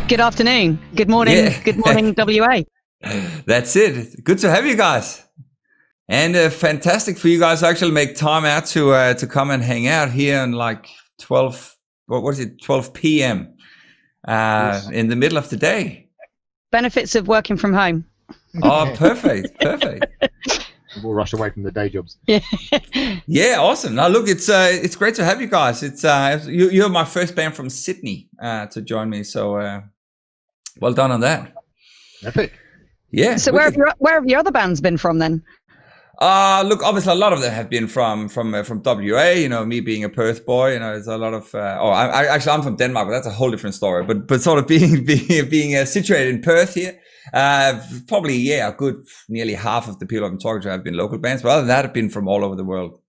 Good afternoon. Good morning. Yeah. Good morning, WA. That's it. Good to have you guys. And fantastic for you guys to actually make time out to come and hang out here in like 12, what is it, 12 p.m. Yes. In the middle of the day. Benefits of working from home. Oh, perfect. We'll rush away from the day jobs. Yeah. Yeah, awesome. Now, look, it's great to have you guys. It's you're my first band from Sydney to join me, so well done on that. Epic. Yeah. So where have your other bands been from then? Look, obviously a lot of them have been from WA. You know, me being a Perth boy. You know, there's a lot of. I'm from Denmark, but that's a whole different story. But sort of being situated in Perth here. Probably a good nearly half of the people I'm talking to have been local bands, but other than that, have been from all over the world.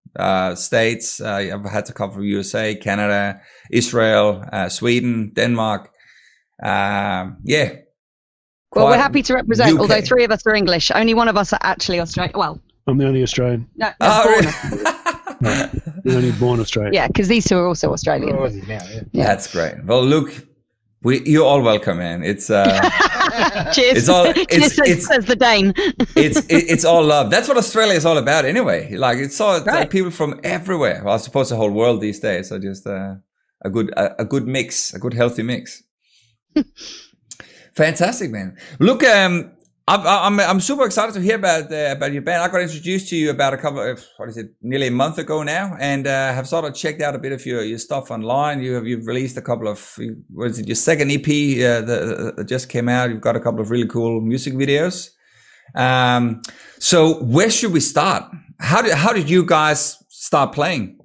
States. I've had to cover USA, Canada, Israel, Sweden, Denmark. Well, we're happy to represent, UK. although three of us are English. Only one of us are actually Australian. Well, I'm the only Australian. no, Oh, born. No, the only born Australian. Yeah, because these two are also Australian. Oh, is he now? Yeah. That's great. Well, look, you're all welcome, man. It's Cheers. Cheers, says the Dane. it's all love. That's what Australia is all about, anyway. Like it's Right. like people from everywhere. Well, I suppose the whole world these days are just a good mix, a good healthy mix. Fantastic, man. Look, I'm super excited to hear about your band. I got introduced to you about nearly a month ago now, and have sort of checked out a bit of your stuff online. You've released a couple of your second EP that just came out. You've got a couple of really cool music videos. So where should we start? How did you guys start playing?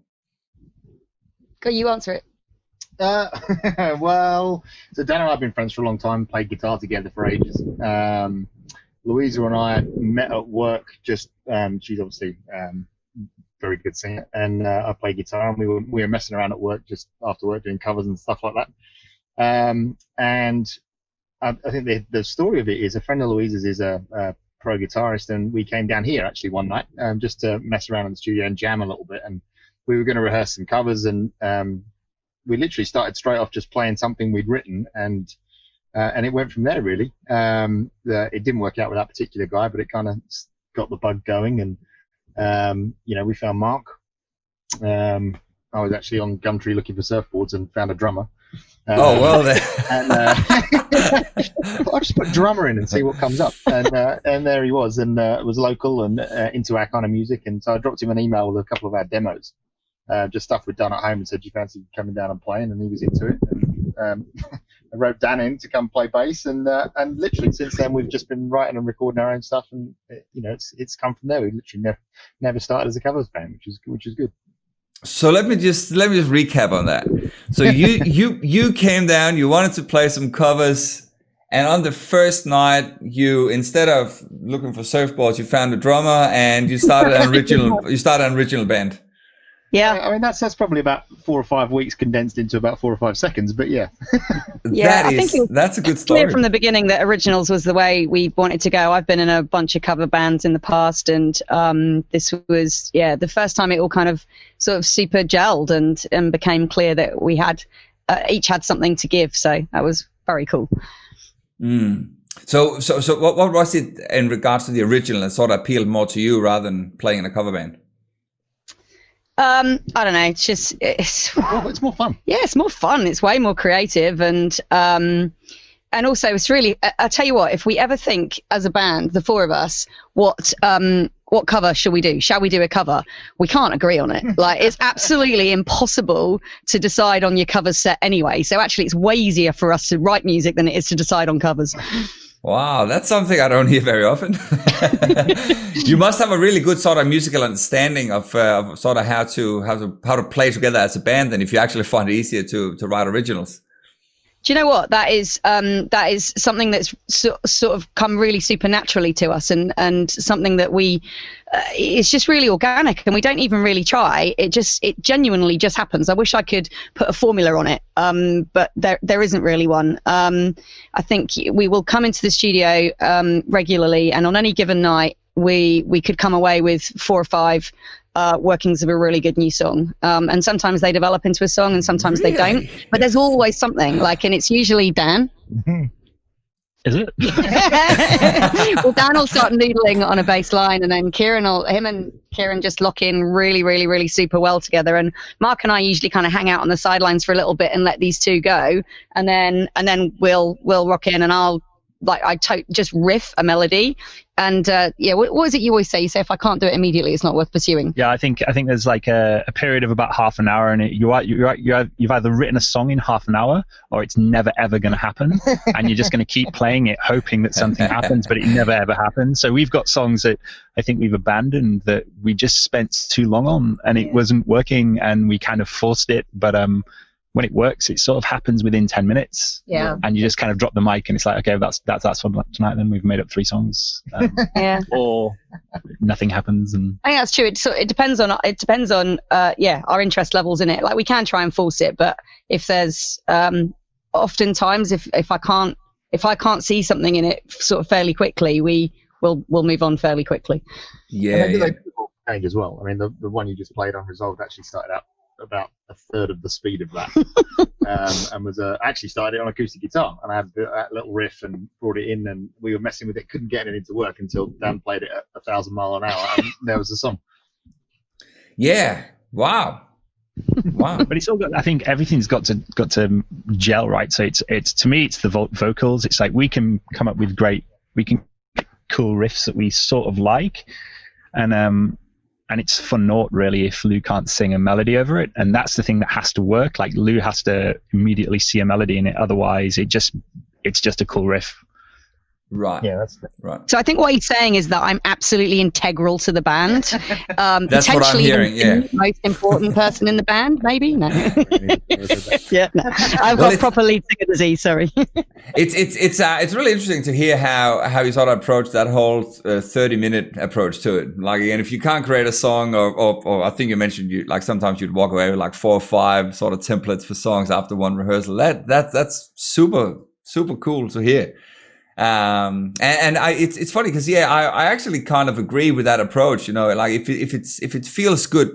Go, you answer it. Well, so Dan and I have been friends for a long time, played guitar together for ages. Louisa and I met at work. She's obviously very good singer, and I play guitar, and we were messing around at work just after work doing covers and stuff like that. And I think the story of it is a friend of Louisa's is a pro guitarist, and we came down here actually one night just to mess around in the studio and jam a little bit, and we were going to rehearse some covers, and we literally started straight off just playing something we'd written, and it went from there, really. It didn't work out with that particular guy, but it kind of got the bug going, and we found Mark. I was actually on Gumtree looking for surfboards and found a drummer. Well then. And I'll just put drummer in and see what comes up, and there he was, and it was local and into our kind of music, and so I dropped him an email with a couple of our demos. Just stuff we'd done at home, and said, "Do you fancy coming down and playing?" And he was into it. And I wrote Dan in to come play bass, and literally since then we've just been writing and recording our own stuff, and it's come from there. We literally never started as a covers band, which is good. So let me just recap on that. So you came down, you wanted to play some covers, and on the first night, you, instead of looking for surfboards, you found a drummer and you started an original band. Yeah. I mean, that's probably about 4 or 5 weeks condensed into about 4 or 5 seconds, but yeah. Yeah, That's a good story. Clear from the beginning that originals was the way we wanted to go. I've been in a bunch of cover bands in the past, and this was the first time it all kind of sort of super gelled and became clear that we had each had something to give. So that was very cool. So what was it in regards to the original that sort of appealed more to you rather than playing in a cover band? I don't know. It's more fun. Yeah, it's more fun. It's way more creative, and also it's really. I tell you what, if we ever think as a band, the four of us, what cover shall we do? Shall we do a cover? We can't agree on it. Like, it's absolutely impossible to decide on your cover set anyway. So actually, it's way easier for us to write music than it is to decide on covers. Wow, that's something I don't hear very often. You must have a really good sort of musical understanding of sort of how to play together as a band, and if you actually find it easier to write originals. Do you know what? That is something that's sort of come really supernaturally to us, and something that it's just really organic, and we don't even really try. It genuinely just happens. I wish I could put a formula on it, but there isn't really one. I think we will come into the studio regularly, and on any given night, we could come away with 4 or 5 workings of a really good new song. And sometimes they develop into a song and sometimes they don't. But there's always something, and it's usually Dan. Is it? Well, Dan will start noodling on a bass line, and then him and Kieran just lock in really, really, really super well together. And Mark and I usually kind of hang out on the sidelines for a little bit and let these two go, and then we'll rock in, and I'll just riff a melody. And what was it you always say? You say, if I can't do it immediately, it's not worth pursuing. Yeah, I think there's like a period of about half an hour, and you've either written a song in half an hour, or it's never ever going to happen, and you're just going to keep playing it, hoping that something happens, but it never ever happens. So we've got songs that I think we've abandoned that we just spent too long on, and it wasn't working, and we kind of forced it, but when it works, it sort of happens within 10 minutes. Yeah. And you just kind of drop the mic, and it's like, okay, that's for tonight. Then we've made up 3 songs. Or nothing happens. And I think that's true. It depends on our interest levels in it. Like, we can try and force it, but if there's oftentimes if I can't see something in it sort of fairly quickly, we'll move on fairly quickly. Yeah. Change as well. I mean, the one you just played on Resolved actually started out about a third of the speed of that, and was actually started on acoustic guitar, and I had that little riff and brought it in, and we were messing with it, couldn't get it into work until Dan played it at 1,000 miles an hour, and there was the song. Yeah. Wow. But it's all got, I think everything's got to gel, right? So it's to me, it's the vocals. It's like we can come up with cool riffs that we sort of like, and it's for naught really if Lou can't sing a melody over it, and that's the thing that has to work. Like, Lou has to immediately see a melody in it, otherwise it's just a cool riff. Right. Yeah, that's right. So I think what he's saying is that I'm absolutely integral to the band. That's what I'm hearing. Yeah. The most important person in the band, maybe. No. Yeah. No. I've got proper lead singer disease. Sorry. It's really interesting to hear how you sort of approach that whole 30-minute approach to it. Like, again, if you can't create a song, or I think you mentioned sometimes you'd walk away with like 4 or 5 sort of templates for songs after one rehearsal. That's super cool to hear. It's funny because I actually kind of agree with that approach. Like, if it feels good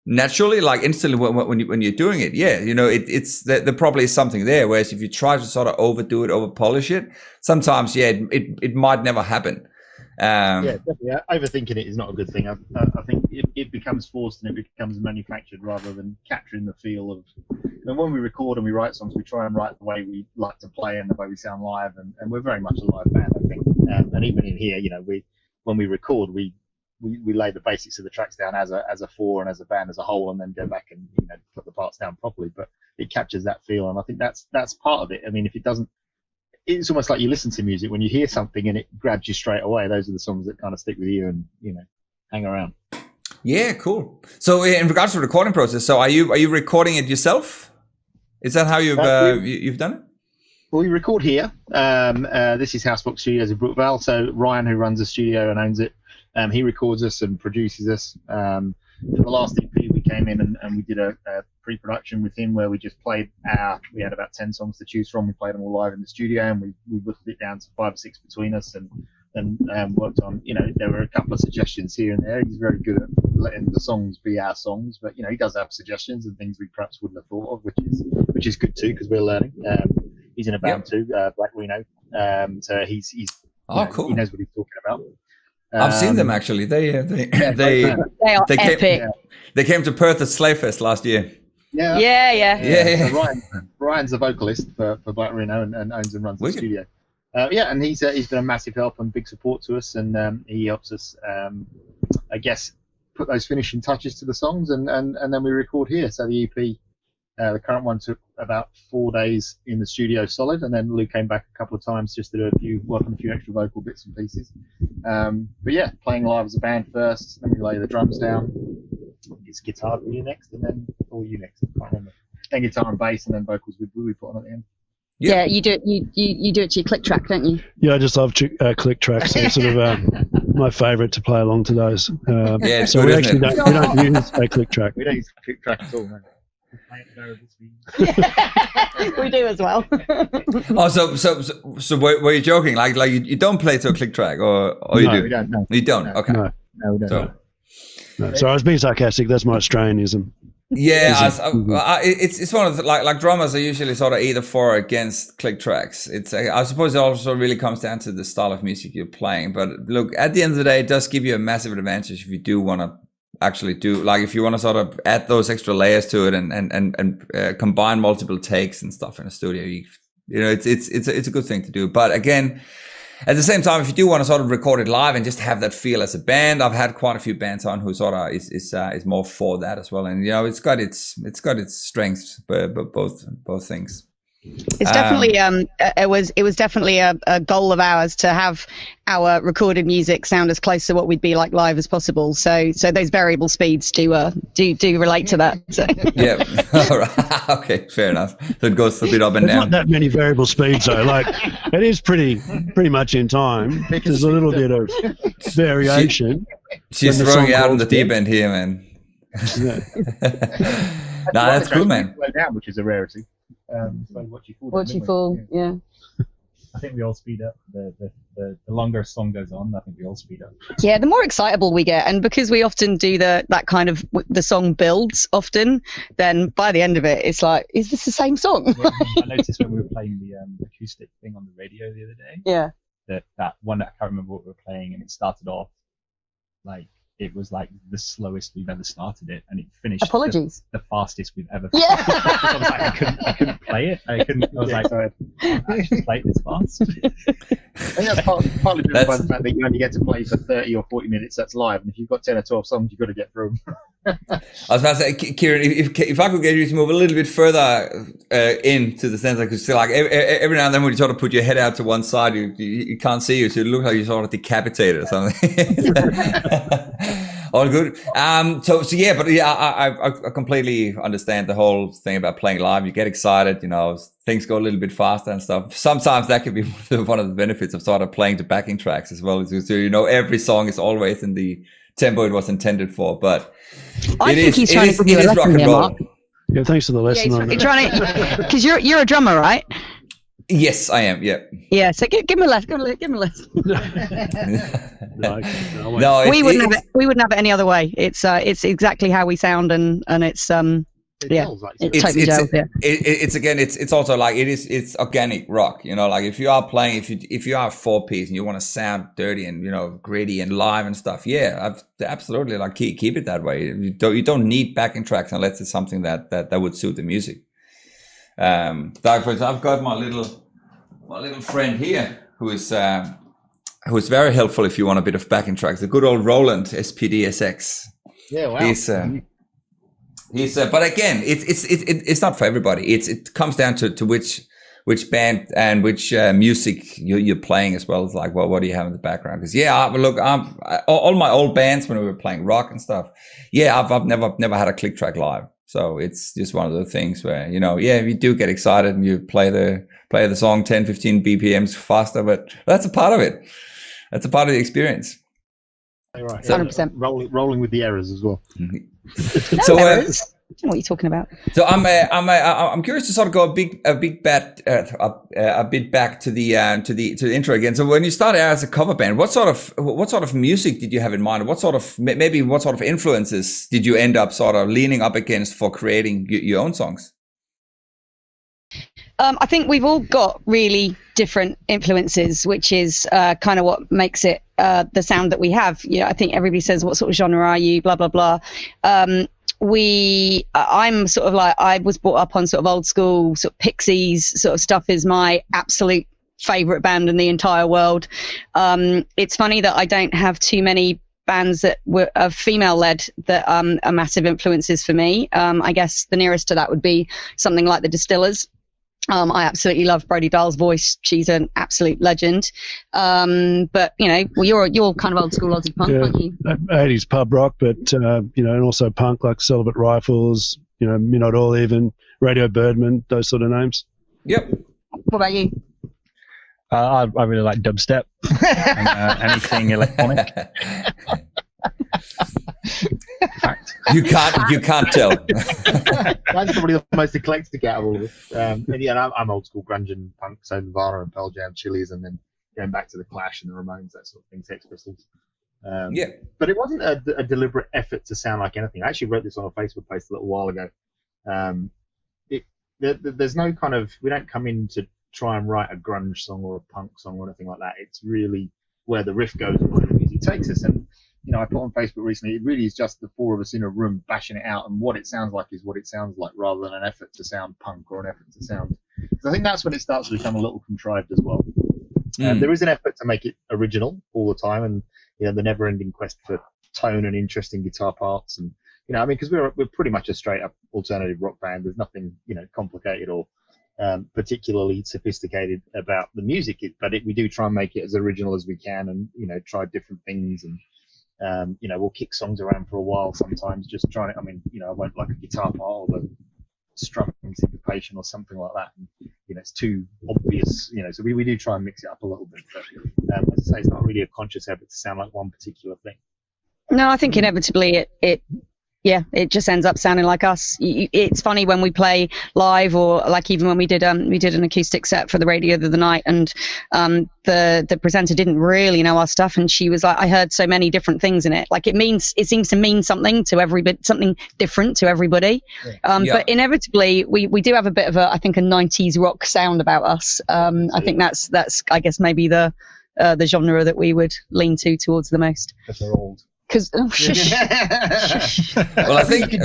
naturally, like instantly when you're doing it, it's there probably is something there. Whereas if you try to sort of overdo it, over polish it, sometimes it might never happen. Definitely. Overthinking it is not a good thing. I think it becomes forced and it becomes manufactured rather than capturing the feel of. When we record and we write songs, we try and write the way we like to play and the way we sound live, and we're very much a live band, I think. And even in here, when we record, we lay the basics of the tracks down as a 4 and as a band as a whole, and then go back and put the parts down properly. But it captures that feel, and I think that's part of it. I mean, if it doesn't, it's almost like you listen to music when you hear something and it grabs you straight away. Those are the songs that kind of stick with you and hang around. Yeah, cool. So in regards to the recording process, so are you recording it yourself? Is that how you've done it? Well, we record here. This is Housebox Studios in Brookvale. So Ryan, who runs the studio and owns it, he records us and produces us. For the last EP, we came in and we did a pre-production with him where we just played we had about 10 songs to choose from. We played them all live in the studio, and we whittled it down to 5 or 6 between us, and worked on, there were a couple of suggestions here and there. He's very good at letting the songs be our songs, but he does have suggestions and things we perhaps wouldn't have thought of, which is good too, because we're learning. He's in a band too, Black Reno, so he's cool. He knows what he's talking about. I've seen them actually. They are epic. They came to Perth at Slayfest last year. Yeah. So Ryan's the vocalist for Black Reno and owns and runs the studio. And he's been a massive help and big support to us, and he helps us, I guess, put those finishing touches to the songs, and then we record here. So the EP, the current one, took about 4 days in the studio solid, and then Lou came back a couple of times just to do work on a few extra vocal bits and pieces. But yeah, playing live as a band first, then we lay the drums down. It's guitar for you next, and then all you next. I can't remember. Then guitar and bass, and then vocals we put on at the end. Yeah, you do it. You do it to your click track, don't you? Yeah, I just love click tracks. So it's sort of my favourite to play along to those. So we actually don't use a click track. We don't use a click track at all, man. We do as well. So were you joking? Like you don't play to a click track, or you do? We don't. No. You don't. No. Okay. No, we don't. No, so I was being sarcastic. That's my Australianism. Yeah, it's one of the, like drummers are usually sort of either for or against click tracks. It's I suppose it also really comes down to the style of music you're playing. But look, at the end of the day, it does give you a massive advantage if you do want to actually do, like, if you want to sort of add those extra layers to it and combine multiple takes and stuff in a studio. You know, it's a good thing to do. But again, at the same time, if you do want to sort of record it live and just have that feel as a band, I've had quite a few bands on who sort of is more for that as well. And you know, it's got its strengths, but both things. It's definitely it was definitely a goal of ours to have our recorded music sound as close to what we'd be like live as possible. So those variable speeds do relate to that. So. Yeah. All right. Okay. Fair enough. So it goes a bit up and There's down. not that many variable speeds though. Like it is pretty much in time. There's a little bit of variation. She's throwing you out in the deep end here, man. Yeah. Nah, that's cool, man. Down, which is a rarity. So Watch you fall, yeah. I think we all speed up. The longer a song goes on, I think we all speed up. Yeah, the more excitable we get, and because we often do that kind of, the song builds often, then by the end of it, it's like, is this the same song? Yeah, I noticed when we were playing the acoustic thing on the radio the other day. Yeah. That one, I can't remember what we were playing, and it started off like, it was like the slowest we've ever started it, and it finished the fastest we've ever. Yeah. I was like, I couldn't play it. I was like, I should play it this fast. I think that's partly driven by the fact that you only get to play for 30 or 40 minutes. That's live, and if you've got 10 or 12 songs, you've got to get through them. I was about to say, Kieran, if I could get you to move a little bit further into the sense, I could see, like, every now and then when you sort of put your head out to one side, you can't see you, so it looks like you're sort of decapitated or something. All good. So yeah, but yeah, I completely understand the whole thing about playing live. You get excited, you know, things go a little bit faster and stuff. Sometimes that could be one of the benefits of sort of playing the backing tracks as well. So, you know, every song is always in the tempo it was intended for. But I think he's trying to give you a lesson here, Mark. Yeah, thanks for the lesson. Yeah, you're trying to, because you're a drummer, right? Yes, I am. Yeah. Yeah. So give him a lesson. Give him a lesson. No, we wouldn't have it any other way. It's exactly how we sound, and it's totally gels, yeah. It's also like it's organic rock, you know, like if you are playing, if you are a 4-piece and you want to sound dirty and, you know, gritty and live and stuff, yeah, absolutely, like keep it that way. You don't need backing tracks unless it's something that would suit the music. Like for example, I've got my little friend here who is very helpful if you want a bit of backing tracks. The good old Roland SPD-SX. Yeah, wow. He's but again, it's not for everybody. It comes down to which band and which music you're playing as well. It's like, well, what do you have in the background? Because all my old bands when we were playing rock and stuff, yeah, I've never had a click track live. So it's just one of the things where, you know, yeah, you do get excited and you play the song 10, 15 BPMs faster, but that's a part of it. That's a part of the experience. Right. So, 100%. Rolling with the errors as well. So errors. I don't know what you're talking about. So I'm curious to sort of go a bit back to the intro again. So when you started out as a cover band, what sort of music did you have in mind? What sort of influences did you end up sort of leaning up against for creating your own songs? I think we've all got really different influences, which is kind of what makes it the sound that we have. You know, I think everybody says, "What sort of genre are you?" Blah blah blah. I'm sort of like, I was brought up on sort of old school sort of Pixies sort of stuff is my absolute favorite band in the entire world. It's funny that I don't have too many bands that were female led that are massive influences for me. I guess the nearest to that would be something like the Distillers. I absolutely love Brodie Dahl's voice. She's an absolute legend. But you know, well, you're kind of old school Aussie punk, aren't you? 80s pub rock, but you know, and also punk like Celibate Rifles, you know, Midnight Oil, even Radio Birdman, those sort of names. Yep. What about you? I really like dubstep and anything electronic. You can't tell. That's probably the most eclectic out of all of us. And yeah, I'm old school grunge and punk, so Nirvana and Pearl Jam, Chili's, and then going back to the Clash and the Ramones, that sort of thing, Sex Pistols. But it wasn't a deliberate effort to sound like anything. I actually wrote this on a Facebook post a little while ago. There's no kind of, we don't come in to try and write a grunge song or a punk song or anything like that. It's really where the riff goes and where the music takes us. And I put on Facebook recently, it really is just the four of us in a room bashing it out, and what it sounds like is what it sounds like, rather than an effort to sound punk or an effort to sound. So I think that's when it starts to become a little contrived as well. There is an effort to make it original all the time, and the never-ending quest for tone and interesting guitar parts, and because we're pretty much a straight-up alternative rock band. There's nothing complicated or particularly sophisticated about the music, but we do try and make it as original as we can, and try different things, and we'll kick songs around for a while sometimes, just trying to. I won't like a guitar part or the strumming syncopation or something like that, and it's too obvious, so we do try and mix it up a little bit, but as I say, it's not really a conscious effort to sound like one particular thing. No, I think inevitably it just ends up sounding like us. It's funny when we play live, or like even when we did an acoustic set for the radio the other night, and the presenter didn't really know our stuff, and she was like, I heard so many different things in it. Like it seems to mean something to everybody, something different to everybody. But inevitably we do have a bit of a 90s rock sound about us. I think that's I guess maybe the genre that we would lean towards the most. Because they're old. Shush. Well, I think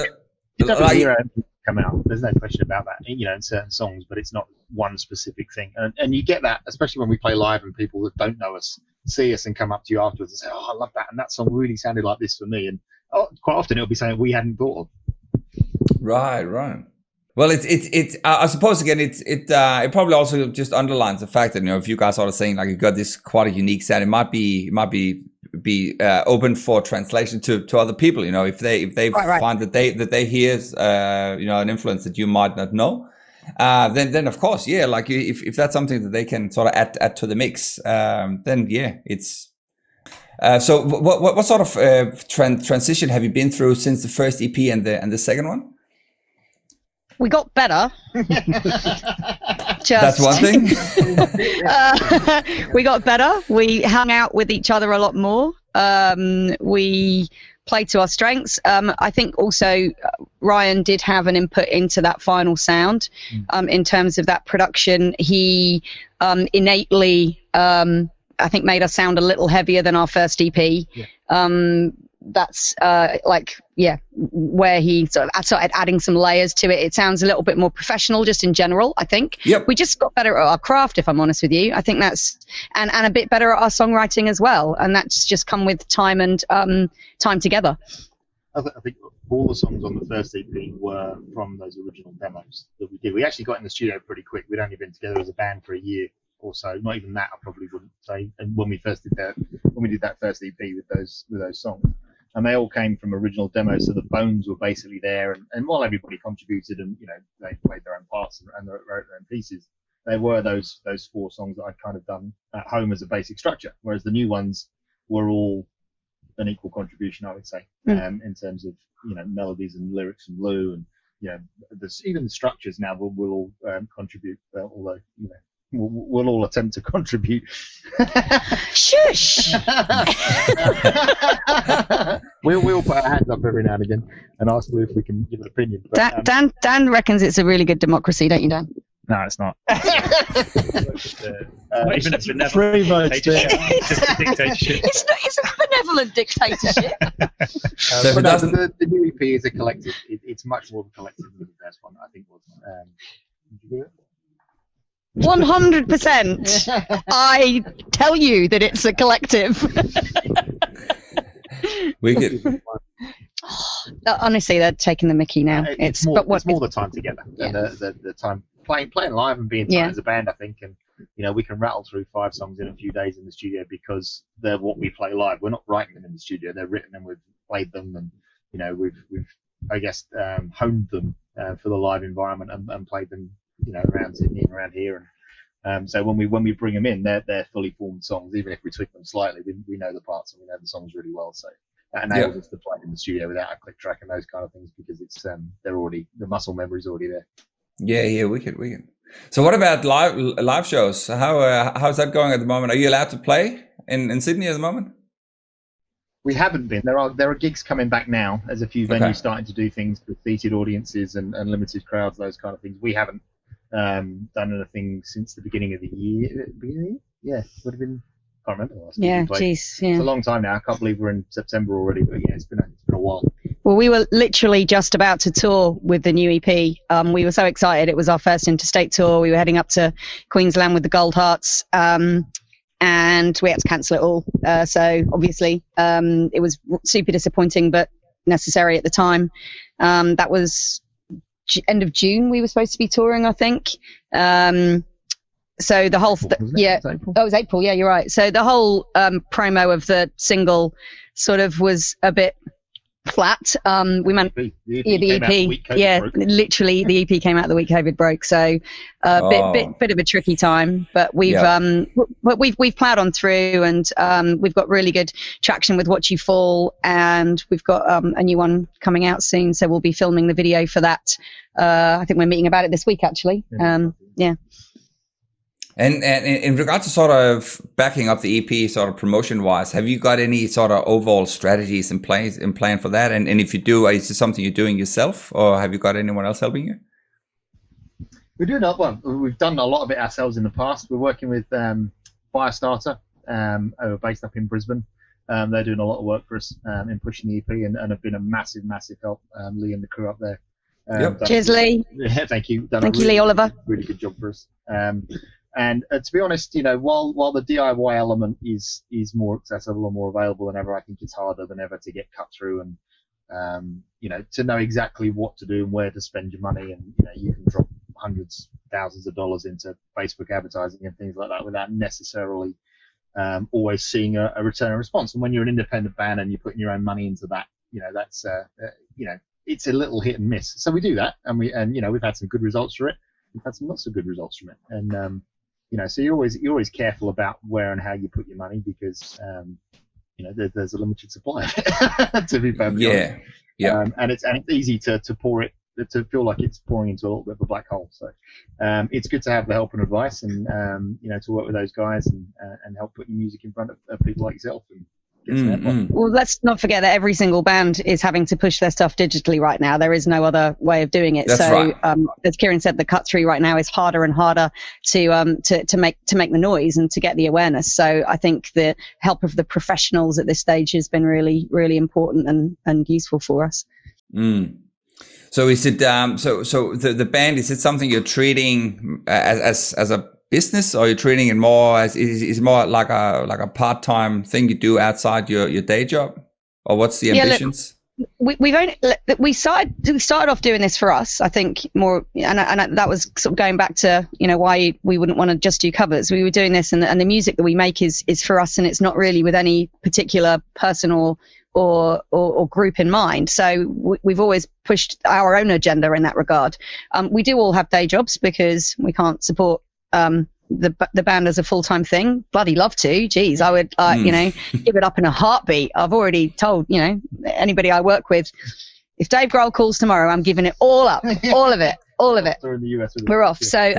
come out. There's no question about that. In certain songs, but it's not one specific thing. And you get that, especially when we play live, and people that don't know us see us and come up to you afterwards and say, "Oh, I love that," and that song really sounded like this for me. And quite often it'll be something we hadn't thought of. Right. Well, it's. I suppose again, it probably also just underlines the fact that if you guys are saying like you got this quite a unique sound, it might be open for translation to other people. If they find that they hear an influence that you might not know, then of course, like if that's something that they can sort of add to the mix, then it's. So what sort of transition have you been through since the first EP and the second one? We got better. That's one thing. We got better. We hung out with each other a lot more. We played to our strengths. I think also Ryan did have an input into that final sound. In terms of that production, he innately, I think, made us sound a little heavier than our first EP. That's where he sort of started adding some layers to it. It sounds a little bit more professional just in general, I think. We just got better at our craft, if I'm honest with you. I think that's and a bit better at our songwriting as well, and that's just come with time and time together. I think all the songs on the first EP were from those original demos that we did. We actually got in the studio pretty quick. We'd only been together as a band for a year or so, not even that, I probably wouldn't say. And when we did that first EP with those songs, and they all came from original demos, so the bones were basically there. And while everybody contributed, and they played their own parts and wrote their own pieces, they were those four songs that I'd kind of done at home as a basic structure. Whereas the new ones were all an equal contribution, I would say, in terms of melodies and lyrics and Lou, and even the structures now will all contribute, although we'll all attempt to contribute. Shush! we'll put our hands up every now and again and ask if we can give an opinion. But, Dan reckons it's a really good democracy, don't you, Dan? No, it's not. Even a free vote. It's a benevolent dictatorship. The new EP is a collective. It's much more of a collective than the first one, I think. Did you do it? 100%. I tell you that it's a collective. We could. Honestly, they're taking the mickey now. It's more the time together and the time playing live and being fun as a band, I think. And we can rattle through 5 songs in a few days in the studio because they're what we play live. We're not writing them in the studio; they're written and we've played them, and we've I guess honed them for the live environment and played them around Sydney and around here, and so when we bring them in, they're fully formed songs. Even if we tweak them slightly, we know the parts and we know the songs really well. So that enables us to play in the studio without a click track and those kind of things, because it's they're already, the muscle memory's already there. Yeah, we can. So what about live shows? How's that going at the moment? Are you allowed to play in Sydney at the moment? We haven't been. There are gigs coming back now. There's a few venues starting to do things with seated audiences and limited crowds, those kind of things. We haven't done anything since the beginning of the year. Yeah, would have been. I can't remember the last time. Yeah, jeez. Yeah. It's a long time now. I can't believe we're in September already. But yeah, it's been a while. Well, we were literally just about to tour with the new EP. We were so excited. It was our first interstate tour. We were heading up to Queensland with the Gold Hearts, and we had to cancel it all. So obviously, it was super disappointing, but necessary at the time. That was end of June. We were supposed to be touring, I think. So the whole, it was April. Yeah, you're right. So the whole promo of the single sort of was a bit flat. We meant the EP. Literally the EP came out the week COVID broke. So bit of a tricky time, but we've plowed on through, and we've got really good traction with Watch You Fall, and we've got a new one coming out soon. So we'll be filming the video for that. I think we're meeting about it this week, actually. Yeah. And in regard to sort of backing up the EP, sort of promotion-wise, have you got any sort of overall strategies in plan for that? And if you do, is it something you're doing yourself, or have you got anyone else helping you? We do not. Well, we've done a lot of it ourselves in the past. We're working with Firestarter, who are based up in Brisbane. They're doing a lot of work for us in pushing the EP, and have been a massive help. Lee and the crew up there. Cheers, Lee. Yeah, thank you. Thank you, Lee Oliver. Really good job for us. And to be honest, while the DIY element is more accessible and more available than ever, I think it's harder than ever to get cut through and to know exactly what to do and where to spend your money. And you can drop hundreds, thousands of dollars into Facebook advertising and things like that without necessarily always seeing a return on response. And when you're an independent band and you're putting your own money into that, that's it's a little hit and miss. So we do that, and we've had some good results for it. We've had some not so good results from it, and so you're always careful about where and how you put your money, because there's a limited supply of it, to be perfectly honest. And it's easy to pour it, to feel like it's pouring into a little bit of a black hole. So it's good to have the help and advice, and to work with those guys and help put your music in front of people like yourself. And well, let's not forget that every single band is having to push their stuff digitally right now. There is no other way of doing it. That's right. As Kieran said, the cut through right now is harder and harder to make the noise and to get the awareness. So I think the help of the professionals at this stage has been really, really important and useful for us. So is it so the band, is it something you're treating as a business, or you're treating it more as is more like a part-time thing you do outside your day job, or what's the ambitions? Look, we started off doing this for us, I think, more, and that was sort of going back to why we wouldn't want to just do covers. We were doing this, and the music that we make is for us, and it's not really with any particular person or group in mind. So we've always pushed our own agenda in that regard. We do all have day jobs because we can't support the band as a full-time thing. Bloody love to. Geez, I would give it up in a heartbeat. I've already told anybody I work with, if Dave Grohl calls tomorrow, I'm giving it all up, all of it. We're off. So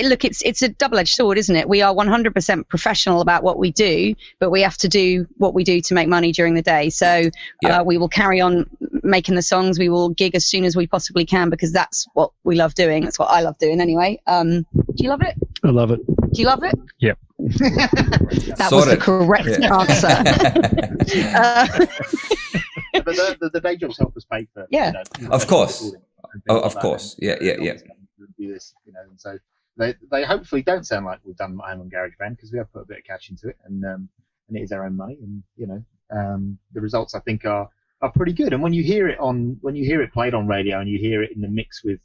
look, it's a double-edged sword, isn't it? We are 100% professional about what we do, but we have to do what we do to make money during the day. So we will carry on making the songs. We will gig as soon as we possibly can, because that's what we love doing. That's what I love doing anyway. Do you love it? I love it. Do you love it? Yep. That was the correct answer. But the day jobs help us pay for. Yeah. Of course. Of course. Yeah. Do this, and so they hopefully don't sound like we've done my own GarageBand, because we have put a bit of cash into it, and it is our own money, and the results I think are pretty good. And when you hear it played on radio, and you hear it in the mix with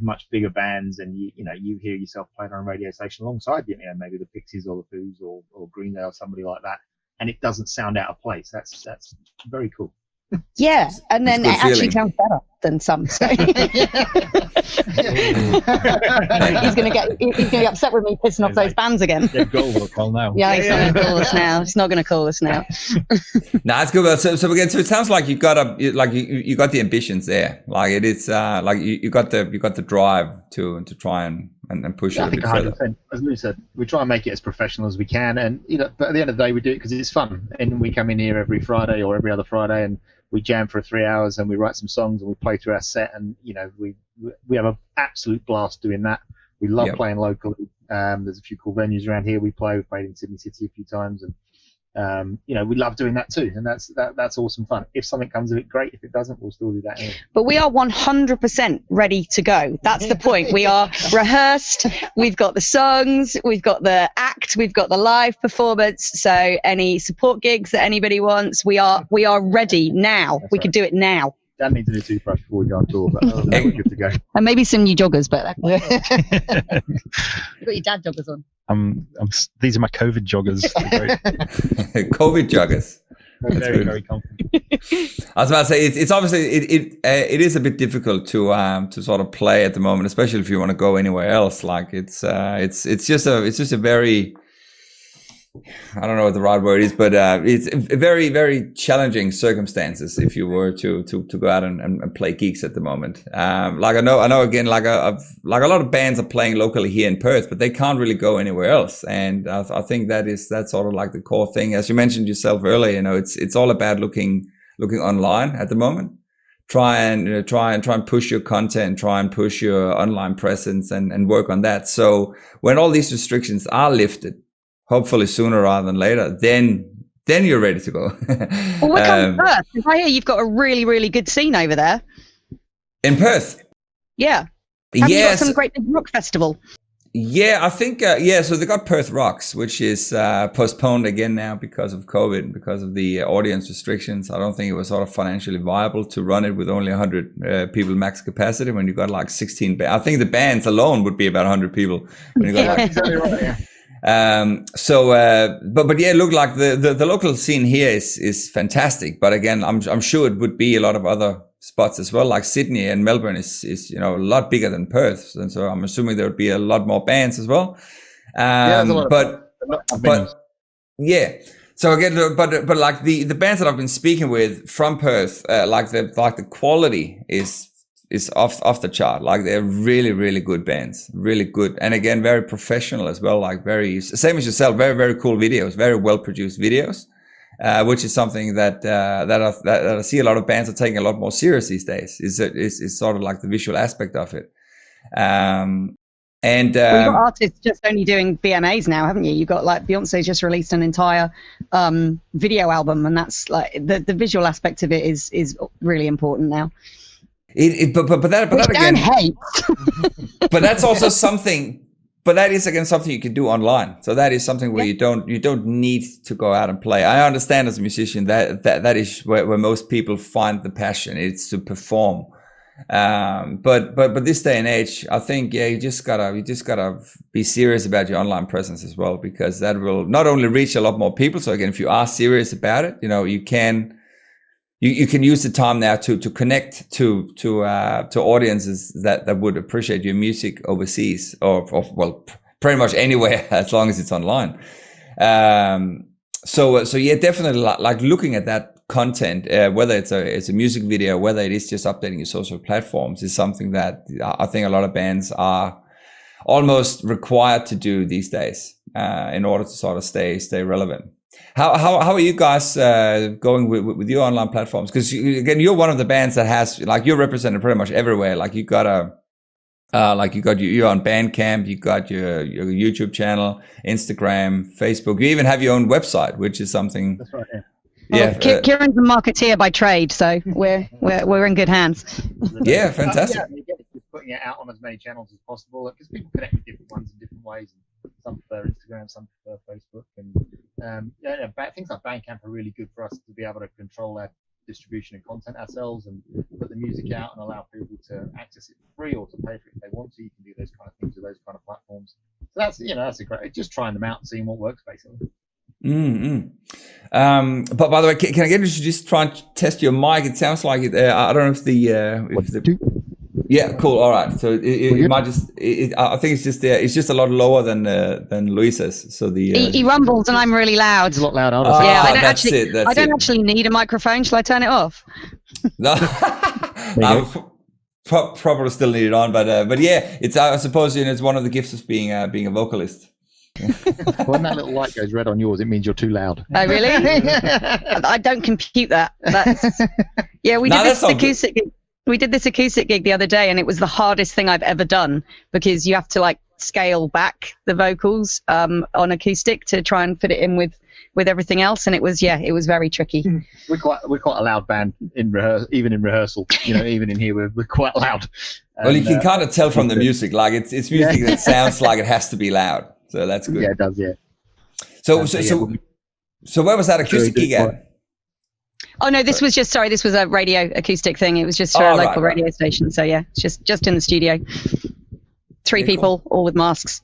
much bigger bands, and you hear yourself played on a radio station alongside maybe the Pixies or the Who's or Green Day or somebody like that, and it doesn't sound out of place. That's very cool. Yeah, and then it actually sounds better. than some. So. He's gonna get upset with me pissing off those bands again. Yeah, Goal will call now. Yeah, he's not gonna call us now. It's not gonna call us now. No, it's good. So again, so it sounds like you got the ambitions there. Like it is like you got the drive to try and push it a bit further. As Lou said, we try and make it as professional as we can, and but at the end of the day, we do it because it's fun. And we come in here every Friday or every other Friday, and we jam for 3 hours, and we write some songs, and we play through our set, and we have an absolute blast doing that. We love playing locally. There's a few cool venues around here we play. We've played in Sydney City a few times, and we love doing that too, and that's awesome fun. If something comes of it, great. If it doesn't, we'll still do that anyway. But we are 100% ready to go. That's the point. We are rehearsed. We've got the songs. We've got the act. We've got the live performance. So any support gigs that anybody wants, we are ready now. That's we right. could do it now. Dan needs a new toothbrush before we go on tour, but other than that, we're good to go. And maybe some new joggers, but you've got your dad joggers on. These are my COVID joggers. COVID joggers. Very, very confident. I was about to say it's obviously it is a bit difficult to sort of play at the moment, especially if you want to go anywhere else. Like it's just a very, I don't know what the right word is, but it's a very, very challenging circumstances if you were to go out and play gigs at the moment. Like I know again, like a lot of bands are playing locally here in Perth, but they can't really go anywhere else. And I think that's sort of like the core thing, as you mentioned yourself earlier. It's all about looking online at the moment. Try and push your content, try and push your online presence, and work on that. So when all these restrictions are lifted, hopefully sooner rather than later, then you're ready to go. Well, we're coming to Perth. I hear you've got a really, really good scene over there. In Perth? Yeah. Have you got some great big rock festival? Yeah, I think, so they got Perth Rocks, which is postponed again now because of COVID, because of the audience restrictions. I don't think it was sort of financially viable to run it with only 100 people max capacity when you got like 16 I think the bands alone would be about 100 people. When you got Exactly right, yeah. But yeah, look, like the local scene here is fantastic. But again, I'm sure it would be a lot of other spots as well. Like Sydney and Melbourne is a lot bigger than Perth, and so I'm assuming there would be a lot more bands as well. But yeah. So again, but like the bands that I've been speaking with from Perth, like the quality is off the chart. Like they're really, really good bands, really good. And again, very professional as well. Like very, same as yourself, very, very cool videos, very well produced videos, which is something that I see a lot of bands are taking a lot more serious these days. Is sort of like the visual aspect of it. Well, you've got artists just only doing VMAs now, haven't you? You've got like Beyonce just released an entire video album, and that's like the visual aspect of it is really important now. But that again, but that's also something. But that is again something you can do online. So that is something where you don't need to go out and play. I understand as a musician that is where most people find the passion. It's to perform. But this day and age, I think you just gotta be serious about your online presence as well, because that will not only reach a lot more people. So again, if you are serious about it, you can. You can use the time now to connect to audiences that would appreciate your music overseas or pretty much anywhere as long as it's online. So yeah, definitely like looking at that content, whether it's a music video, whether it is just updating your social platforms, is something that I think a lot of bands are almost required to do these days in order to sort of stay relevant. How are you guys going with your online platforms? Because again, you're one of the bands that has you're represented pretty much everywhere. Like you're on Bandcamp, you got your YouTube channel, Instagram, Facebook. You even have your own website, which is something. That's right. Yeah. Kieran's a marketeer by trade, so we're in good hands. Yeah, fantastic. Just putting it out on as many channels as possible, because people connect with different ones in different ways. Some prefer Instagram, some prefer Facebook, and things like Bandcamp are really good for us to be able to control our distribution and content ourselves, and put the music out and allow people to access it for free or to pay for it if they want to. You can do those kind of things with those kind of platforms. So that's a great. Just trying them out and seeing what works, basically. Mm-hmm. But by the way, can I get you to just try and test your mic? It sounds like it. I don't know if the yeah, cool. All right. So it might just. I think it's just there. It's just a lot lower than Luisa's. So he rumbles and I'm really loud. It's a lot louder. Yeah, I don't actually need a microphone. Shall I turn it off? No, probably still need it on, but yeah, it's I suppose it's one of the gifts of being a vocalist. When that little light goes red on yours, it means you're too loud. Oh, really? I don't compute that. Yeah, we did this acoustic gig the other day, and it was the hardest thing I've ever done because you have to like scale back the vocals on acoustic to try and fit it in with everything else, and it was very tricky. We're quite a loud band in even in rehearsal. Even in here we're quite loud. Well, you can kind of tell from the music, like it's music that sounds like it has to be loud. So that's good. Yeah, it does. Yeah. So where was that acoustic gig at? Oh no, this was a radio acoustic thing. It was just for a local radio station. So yeah, it's just in the studio. 3 people, all with masks.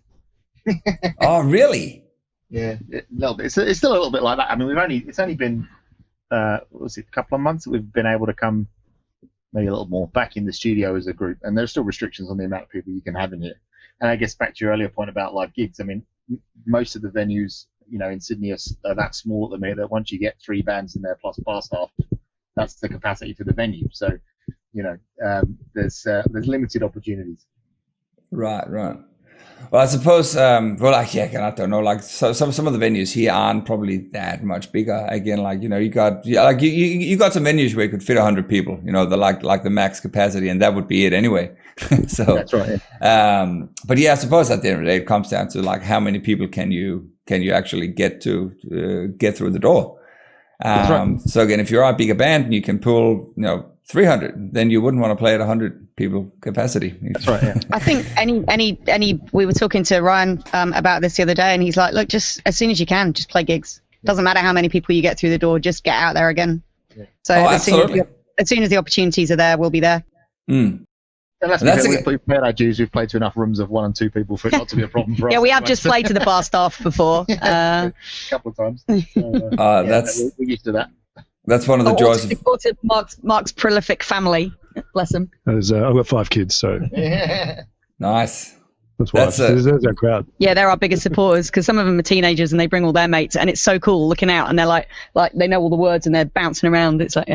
Oh really? Yeah, a little bit. It's still a little bit like that. I mean, it's only been a couple of months that we've been able to come, maybe a little more, back in the studio as a group, and there's still restrictions on the amount of people you can have in here. And I guess back to your earlier point about live gigs, I mean, most of the venues, in Sydney are that small at the minute that once you get 3 bands in there plus bar staff, that's the capacity for the venue. So, there's limited opportunities. Right. Well, I suppose, I don't know, like some of the venues here aren't probably that much bigger. Again, you got some venues where you could fit 100 people, the like the max capacity, and that would be it anyway. So that's right. Yeah. But yeah, I suppose at the end of the day, it comes down to like how many people can you actually get through the door. That's right. So again, if you're a bigger band and you can pull, 300, then you wouldn't want to play at 100 people capacity. That's right. Yeah. I think any we were talking to Ryan about this the other day, and he's like, look, just as soon as you can, just play gigs. Doesn't matter how many people you get through the door, just get out there again. Yeah. So as soon as the opportunities are there, we'll be there. Mm. We've played our dues. We've played to enough rooms of 1 and 2 people for it not to be a problem for us. Yeah, we have just played to the bar staff before. A couple of times. We're used to that. That's one of the joys of Mark's prolific family. Bless him. I've got 5 kids, so nice. That's why there's our crowd. Yeah, they're our biggest supporters because some of them are teenagers and they bring all their mates, and it's so cool looking out, and they're like they know all the words and they're bouncing around. It's like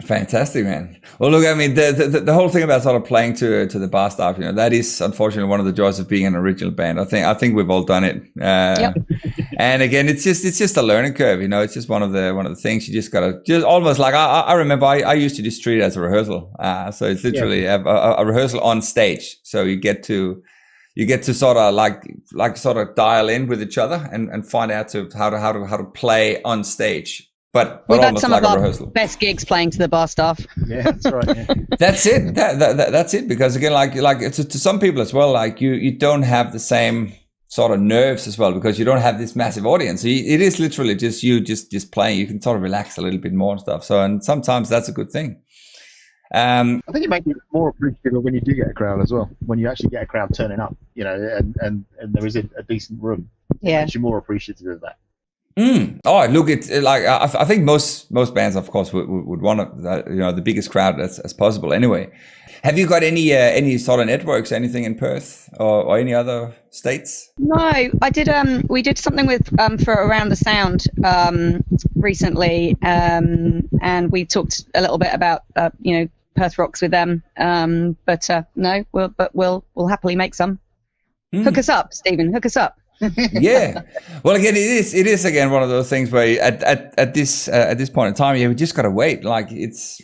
Fantastic, man. Well, look, I mean, the whole thing about sort of playing to the bar staff, that is unfortunately one of the joys of being an original band. I think we've all done it. Yep. And again, it's just a learning curve. It's just one of the things you just gotta almost like I remember I used to just treat it as a rehearsal. So it's literally a rehearsal on stage. So you get to sort of like sort of dial in with each other and find out how to play on stage. But we've had almost some like of a our rehearsal. best gigs playing to the bar staff. Yeah, that's right. Yeah. That's it. That's it. Because again, like to some people as well, like you don't have the same sort of nerves as well because you don't have this massive audience. So it is literally just you just playing. You can sort of relax a little bit more and stuff. So and sometimes that's a good thing. I think it makes you more appreciative when you do get a crowd as well. When you actually get a crowd turning up, and there is a decent room. Yeah, it makes you more appreciative of that. Oh, look, it's like I think most bands, of course, would want the biggest crowd as possible. Anyway, have you got any sort of networks, anything in Perth or any other states? No, I did. We did something with for Around the Sound recently, and we talked a little bit about Perth Rocks with them. But no, we'll happily make some. Hook us up, Stephen. Hook us up. Yeah. Well, again, it is again one of those things where at this point in time, we just gotta wait. Like it's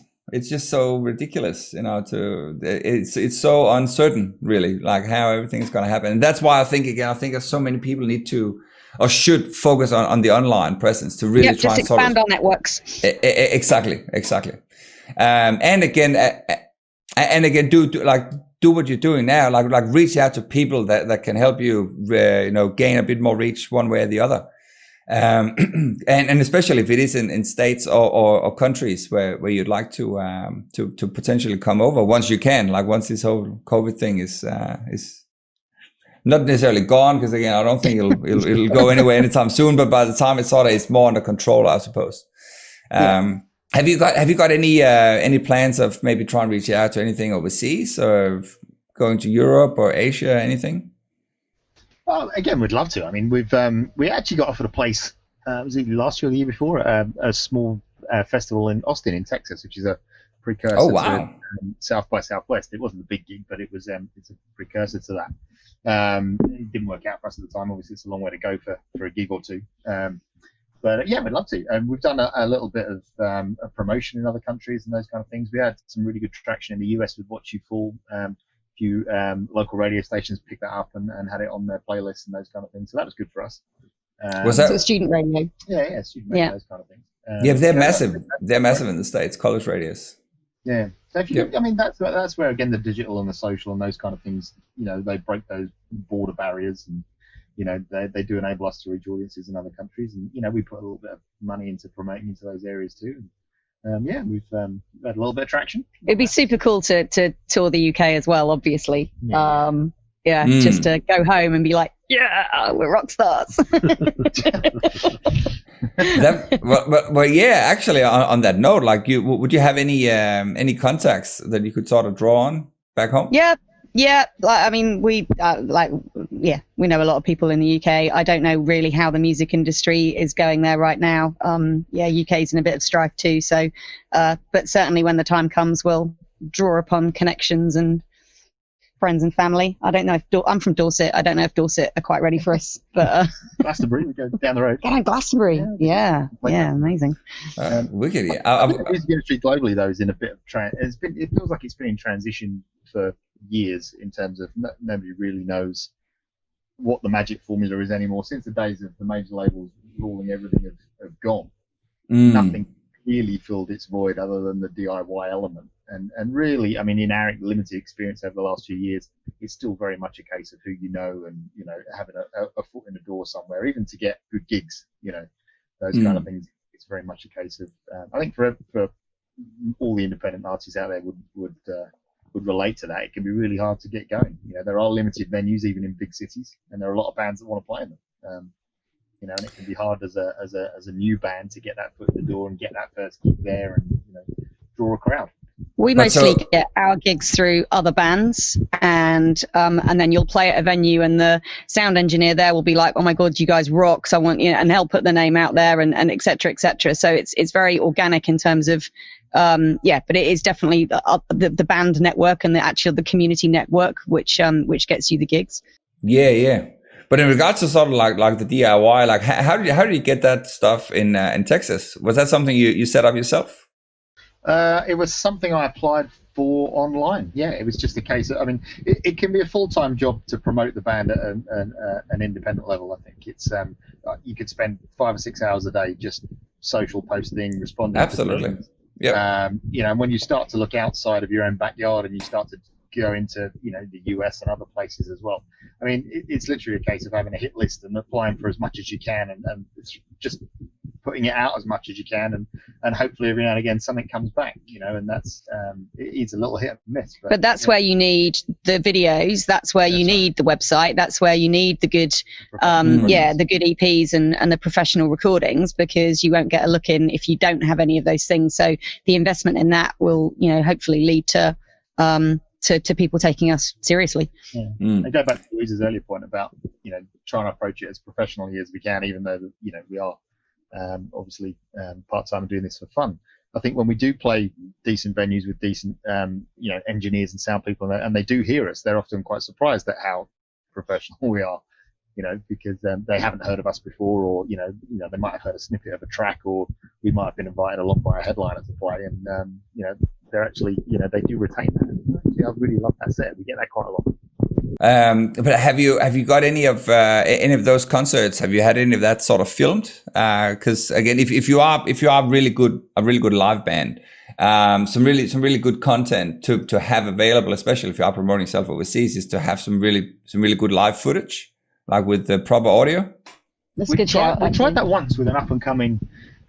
just so ridiculous, it's so uncertain, really, like how everything's gonna happen. And that's why I think so many people need to or should focus on the online presence to really try and expand our networks. Exactly. And again, do what you're doing now, like reach out to people that can help you, gain a bit more reach one way or the other. And especially if it is in states or countries where you'd like to potentially come over once you can, like once this whole COVID thing is not necessarily gone, because again, I don't think it'll go anywhere anytime soon. But by the time it's more under control, I suppose. Have you got any plans of maybe trying to reach out to anything overseas, or going to Europe or Asia, anything? Well, again, we'd love to. I mean, we actually got offered a place. Was it last year or the year before? A small festival in Austin, in Texas, which is a precursor to South by Southwest. It wasn't a big gig, but it's a precursor to that. It didn't work out for us at the time. Obviously, it's a long way to go for a gig or two. But yeah, we'd love to. And we've done a little bit of a promotion in other countries and those kind of things. We had some really good traction in the US with Watch You Fall. A few local radio stations picked that up and had it on their playlists and those kind of things. So that was good for us. Was that student radio? Yeah, student radio, those kind of things. They're massive. They're massive in the States, college radios. Yeah. So if you, I mean, that's where again the digital and the social and those kind of things, they break those border barriers, and they do enable us to reach audiences in other countries, and we put a little bit of money into promoting into those areas too. And, we've had a little bit of traction. It'd be super cool to tour the UK as well, obviously. Just to go home and be like, we're rock stars. Actually, on that note, like, would you have any contacts that you could sort of draw on back home? Yeah. Like, I mean, we know a lot of people in the UK. I don't know really how the music industry is going there right now. UK's in a bit of strife too. So, but certainly when the time comes, we'll draw upon connections and friends and family. I don't know if I'm from Dorset. I don't know if Dorset are quite ready for us, but Glastonbury, we go down the road. Get on Glastonbury, yeah, amazing. Wicked. The music industry globally though is in a bit of it feels like it's been in transition for years in terms of nobody really knows what the magic formula is anymore. Since the days of the major labels ruling everything have gone, nothing really filled its void other than the DIY element. And really, I mean, in our limited experience over the last few years, it's still very much a case of who you know and, having a foot in the door somewhere, even to get good gigs, those kind of things. It's very much a case of, I think for all the independent artists out there would relate to that. It can be really hard to get going. There are limited venues even in big cities, and there are a lot of bands that want to play in them. And it can be hard as a new band to get that foot in the door and get that first gig there and draw a crowd. We mostly get our gigs through other bands, and then you'll play at a venue, and the sound engineer there will be like, "Oh my God, you guys rock! So I want and they'll put the name out there, and et cetera, et cetera. So it's very organic in terms of, but it is definitely the band network and the community network which gets you the gigs. Yeah. But in regards to sort of like the DIY, like how did you get that stuff in Texas? Was that something you set up yourself? It was something I applied for online. Yeah, it was just a case of, I mean, it can be a full-time job to promote the band at an independent level. I think it's you could spend 5 or 6 hours a day just social posting, responding. Absolutely. Yeah. And when you start to look outside of your own backyard and you start to go into the US and other places as well. I mean, it's literally a case of having a hit list and applying for as much as you can, and it's just putting it out as much as you can, and hopefully every now and again something comes back, and that's it's a little hit and miss. But that's where you need the videos. That's where you need the website. That's where you need the good, the good EPs and the professional recordings, because you won't get a look in if you don't have any of those things. So the investment in that will, hopefully lead to people taking us seriously. Yeah. I go back to Louise's earlier point about trying to approach it as professionally as we can, even though we are obviously part-time and doing this for fun. I think when we do play decent venues with decent engineers and sound people, and they do hear us, they're often quite surprised at how professional we are, because they haven't heard of us before, or they might have heard a snippet of a track, or we might have been invited along by a headliner to play, and they're actually they do retain that. I really love that set. We get that quite a lot. But have you got any of those concerts? Have you had any of that sort of filmed? Because again, if you are a really good live band, some really good content to have available, especially if you are promoting yourself overseas, is to have some really good live footage, like with the proper audio. That's a good shout. We tried that once with an up and coming.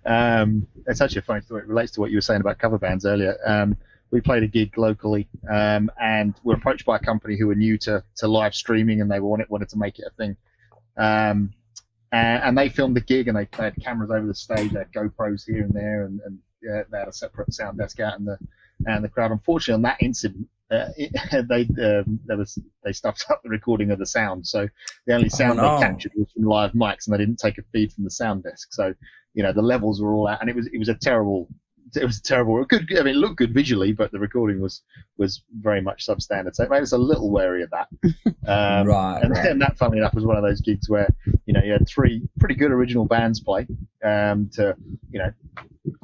It's actually a funny story. It relates to what you were saying about cover bands earlier. we played a gig locally, and were approached by a company who were new to live streaming, and they wanted to make it a thing. And they filmed the gig, and they had cameras over the stage, they had GoPros here and there, and they had a separate sound desk out in the crowd. Unfortunately, on that incident, they stuffed up the recording of the sound, so the only sound they captured was from live mics, and they didn't take a feed from the sound desk. So the levels were all out, and it was a terrible. It was terrible. It looked good visually, but the recording was very much substandard. So it made us a little wary of that. Then that, funnily enough, was one of those gigs where you had 3 pretty good original bands play to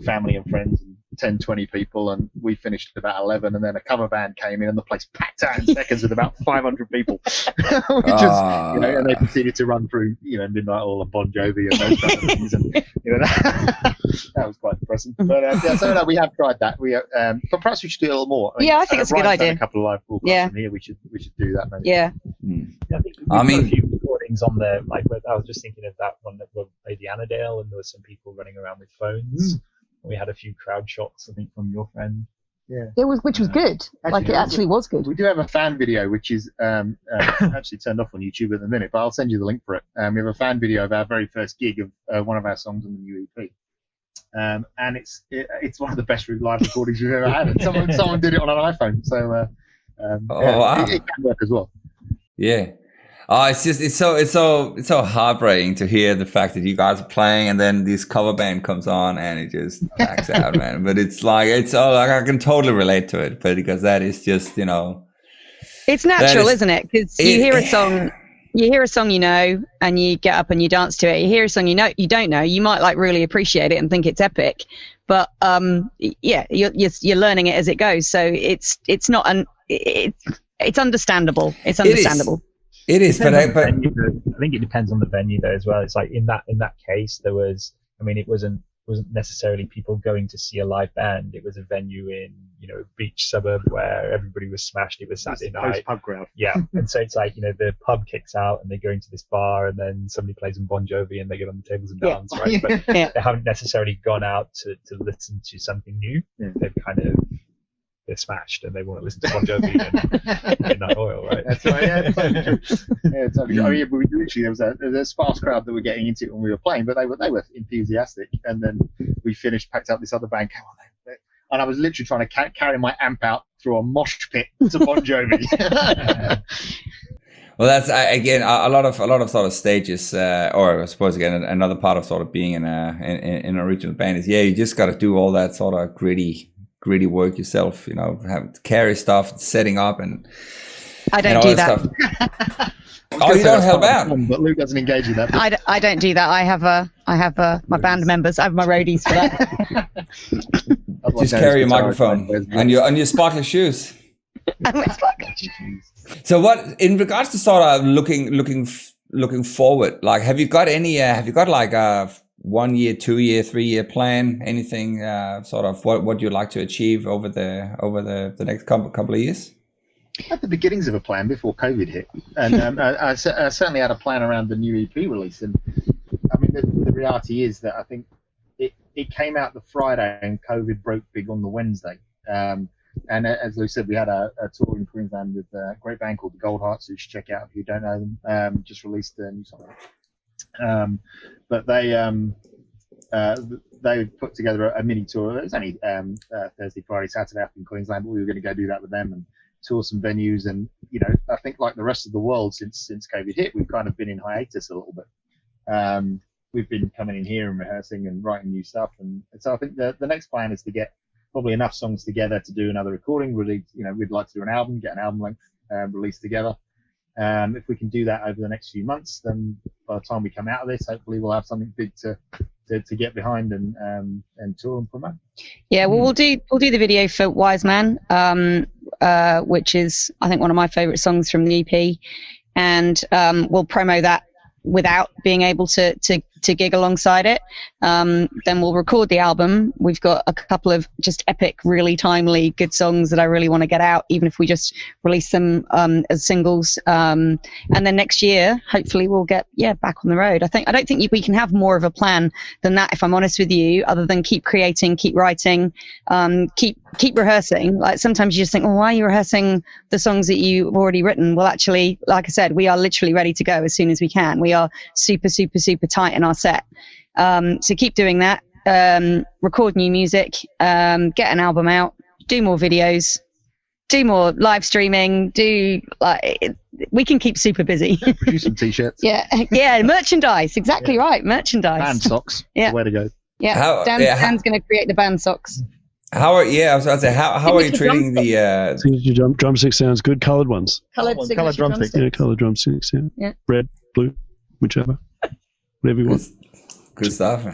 family and friends, and 10, 20 people, and we finished at about 11, and then a cover band came in, and the place packed out in seconds with about 500 people, and they proceeded to run through, Midnight Oil and Bon Jovi and those kind of things, and that was quite depressing. But we have tried that. But perhaps we should do a little more. I think it's a good idea. A couple of live broadcasts from here. We should do that. Maybe. Yeah. I think we've got a few recordings on there. Like I was just thinking of that one that we played the Annadale, and there were some people running around with phones. We had a few crowd shots, I think, from your friend. Yeah, which was good. It actually was good. We do have a fan video, which is actually turned off on YouTube at the minute, but I'll send you the link for it. We have a fan video of our very first gig of one of our songs on the new EP, and it's one of the best live recordings we've ever had. And someone did it on an iPhone, so wow. It can work as well. Yeah. Oh, it's so heartbreaking to hear the fact that you guys are playing, and then this cover band comes on and it just backs out, man. But I can totally relate to it, but because that is just it's natural, isn't it? Because you hear a song, and you get up and you dance to it. You hear a song you don't know, you might really appreciate it and think it's epic, but you're learning it as it goes. So it's understandable. It's understandable. It is, but I think it depends on the venue though as well. It's like in that case there was, it wasn't necessarily people going to see a live band. It was a venue in a beach suburb where everybody was smashed. It was Saturday night. Pub crowd. Yeah, and so it's like the pub kicks out and they go into this bar, and then somebody plays them Bon Jovi and they get on the tables and dance, right? But they haven't necessarily gone out to listen to something new. Yeah. They're smashed and they want to listen to Bon Jovi and Midnight Oil, right? That's right. Yeah, totally. We literally there was a sparse crowd that were getting into it when we were playing, but they were enthusiastic. And then we packed up this other band, and I was literally trying to carry my amp out through a mosh pit to Bon Jovi. Well, that's again a lot of sort of stages, or I suppose again another part of sort of being in an original band is you just got to do all that sort of gritty work yourself, have to carry stuff, setting up, and I don't do that. You don't help out, but Luke doesn't engage in that. I don't do that. I have my band members. I have my roadies for that. Just carry your microphone and your sparkly shoes. And my sparkly shoes. So, what in regards to sort of looking forward? Like, have you got like a 1 year, 2 year, 3 year plan? Anything sort of what you'd like to achieve over the next couple of years? At the beginnings of a plan before COVID hit, and I certainly had a plan around the new EP release. And the reality is that I think it came out the Friday and COVID broke big on the Wednesday. And as Lou said, we had a tour in Queensland with a great band called the Gold Hearts, who you should check out if you don't know them. Just released a new song. But they put together a mini tour. It was only Thursday, Friday, Saturday up in Queensland, but we were going to go do that with them and tour some venues. And I think like the rest of the world since COVID hit, we've kind of been in hiatus a little bit. We've been coming in here and rehearsing and writing new stuff, and so I think the next plan is to get probably enough songs together to do another recording. Really, we'd like to do an album, get an album length released together. If we can do that over the next few months, then by the time we come out of this, hopefully we'll have something big to get behind and tour and promote. Yeah, well, we'll do the video for Wise Man, which is I think one of my favourite songs from the EP, and we'll promo that without being able to gig alongside it. Then we'll record the album. We've got a couple of just epic, really timely, good songs that I really want to get out, even if we just release them as singles. And then next year, hopefully, we'll get back on the road. I don't think we can have more of a plan than that, if I'm honest with you, other than keep creating, keep writing, keep rehearsing. Like sometimes you just think, oh, why are you rehearsing the songs that you've already written? Well, actually, like I said, we are literally ready to go as soon as we can. We are super, super, super tight in our set. So keep doing that. Record new music, get an album out, do more videos, do more live streaming, we can keep super busy. Produce some t-shirts. Yeah, merchandise. Exactly right, merchandise. Band socks. Yeah, where to go. Yeah, Dan's going to create the band socks. I was about to say, how are you treating the? Your drumstick sounds good. Coloured ones. Coloured drumsticks. Yeah, coloured drumsticks. Yeah. Red, blue, whichever, whatever you want. Good stuff.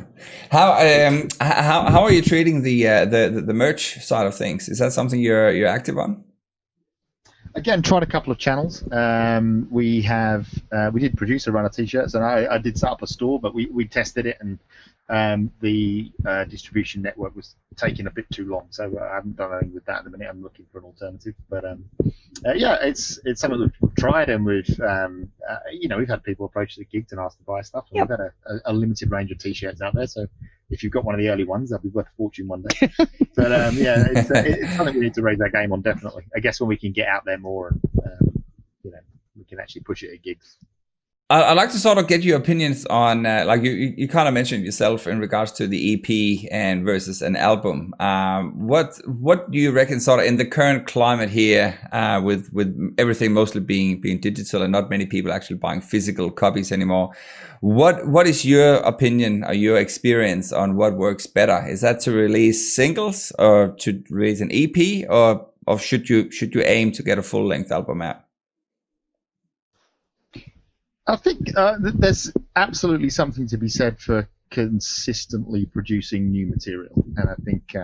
How are you treating the merch side of things? Is that something you're active on? Again, tried a couple of channels. We did produce a run of t-shirts, and I did set up a store, but we tested it, and the distribution network was taking a bit too long, so I haven't done anything with that at the minute. I'm looking for an alternative, but it's something that we've tried, and we've had people approach the gigs and ask to buy stuff. And We've had a limited range of t-shirts out there, so if you've got one of the early ones, they'll be worth a fortune one day. But it's something we need to raise our game on, definitely. I guess when we can get out there more, and we can actually push it at gigs. I'd like to sort of get your opinions on, like you kind of mentioned yourself in regards to the EP and versus an album. What do you reckon, sort of in the current climate here, with everything mostly being digital and not many people actually buying physical copies anymore? What is your opinion or your experience on what works better? Is that to release singles or to release an EP, or should you aim to get a full length album out? I think there's absolutely something to be said for consistently producing new material, and I think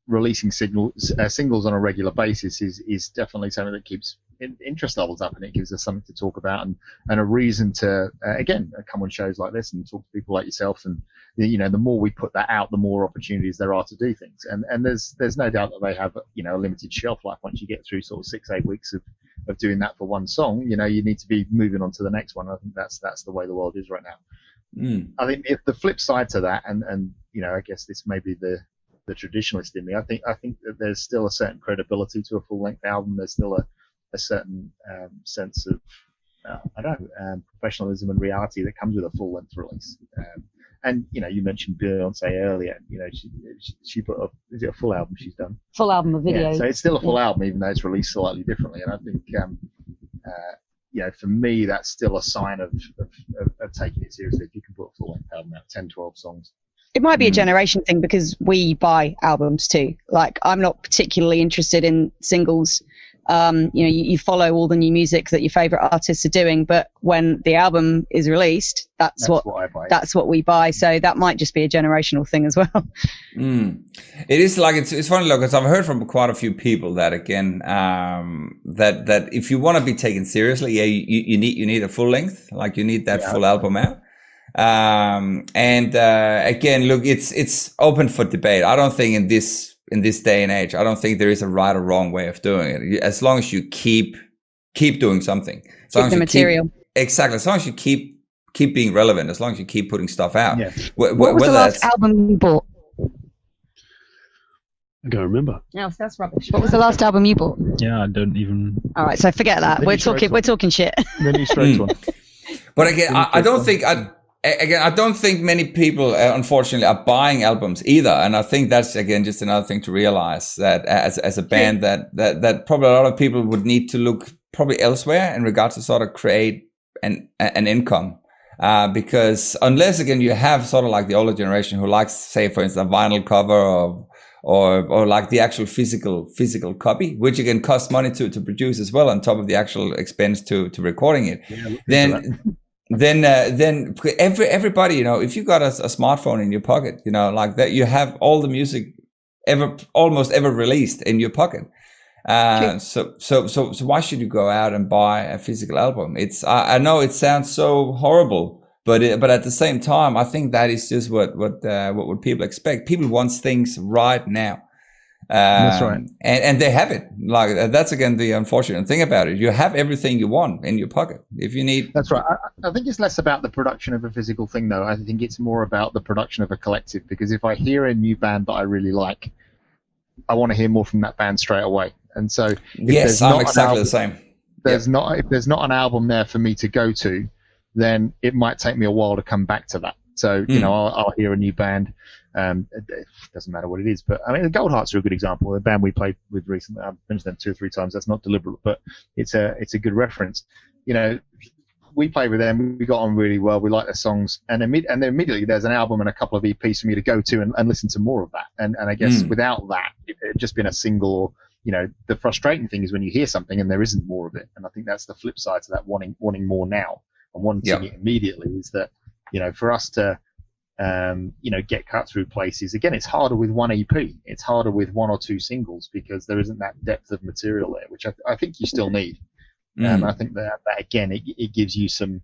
releasing singles on a regular basis is definitely something that keeps interest levels up, and it gives us something to talk about and a reason to again come on shows like this and talk to people like yourself. And the more we put that out, the more opportunities there are to do things. And there's no doubt that they have a limited shelf life. Once you get through sort of 6-8 weeks of doing that for one song, you need to be moving on to the next one. I think that's the way the world is right now. I think if the flip side to that, and I guess this may be the traditionalist in me, I think that there's still a certain credibility to a full length album. There's still a certain sense of professionalism and reality that comes with a full length release. And you mentioned Beyonce earlier. She put up, is it a full album she's done? Full album of videos. Yeah, so it's still a full album, even though it's released slightly differently. And I think for me, that's still a sign of taking it seriously. If you can put a full length album out, 10, 12 songs. It might be a generation thing, because we buy albums too. Like, I'm not particularly interested in singles. You follow all the new music that your favorite artists are doing, but when the album is released, that's what I buy. That's what we buy. So that might just be a generational thing as well. It is like, it's funny, because I've heard from quite a few people that, again, that if you want to be taken seriously, you need a full length, like you need that full album out. Again, look, it's open for debate. I don't think in this day and age, I don't think there is a right or wrong way of doing it. As long as you keep doing something, keep the material. Exactly. As long as you keep being relevant, as long as you keep putting stuff out. Yeah. What was the last album you bought? I can't remember. No, that's rubbish. What was the last album you bought? Yeah, I don't even. All right, so forget that. We're talking shit. The new Strokes one. But again, I don't think many people, unfortunately, are buying albums either. And I think that's, again, just another thing to realize, that as a band, that probably a lot of people would need to look probably elsewhere in regards to sort of create an income. Because unless, again, you have sort of like the older generation who likes, say, for instance, a vinyl cover or like the actual physical copy, which again costs money to produce as well, on top of the actual expense to recording it. Then everybody, if you've got a smartphone in your pocket, like that, you have all the music almost ever released in your pocket. So why should you go out and buy a physical album? I know it sounds so horrible, But at the same time, I think that is just what people expect. People want things right now. That's right. And they have it. Like, that's again the unfortunate thing about it. You have everything you want in your pocket. If you need. That's right. I think it's less about the production of a physical thing, though. I think it's more about the production of a collective. Because if I hear a new band that I really like, I want to hear more from that band straight away. And so, yes, I'm exactly the same. If there's not an album there for me to go to, then it might take me a while to come back to that. So, you know, I'll hear a new band. It doesn't matter what it is, but I mean, the Goldhearts are a good example. A band we played with recently. I've mentioned them 2 or 3 times. That's not deliberate, but it's a good reference. You know, we played with them. We got on really well. We like their songs, and then immediately there's an album and a couple of EPs for me to go to and listen to more of that. And I guess without that, it had just been a single. Or, you know, the frustrating thing is when you hear something and there isn't more of it. And I think that's the flip side to that, wanting more now and wanting it immediately, is that, you know, for us to you know, get cut through places. Again, it's harder with one EP. It's harder with 1 or 2 singles because there isn't that depth of material there, which I think you still need. I think that again, it gives you some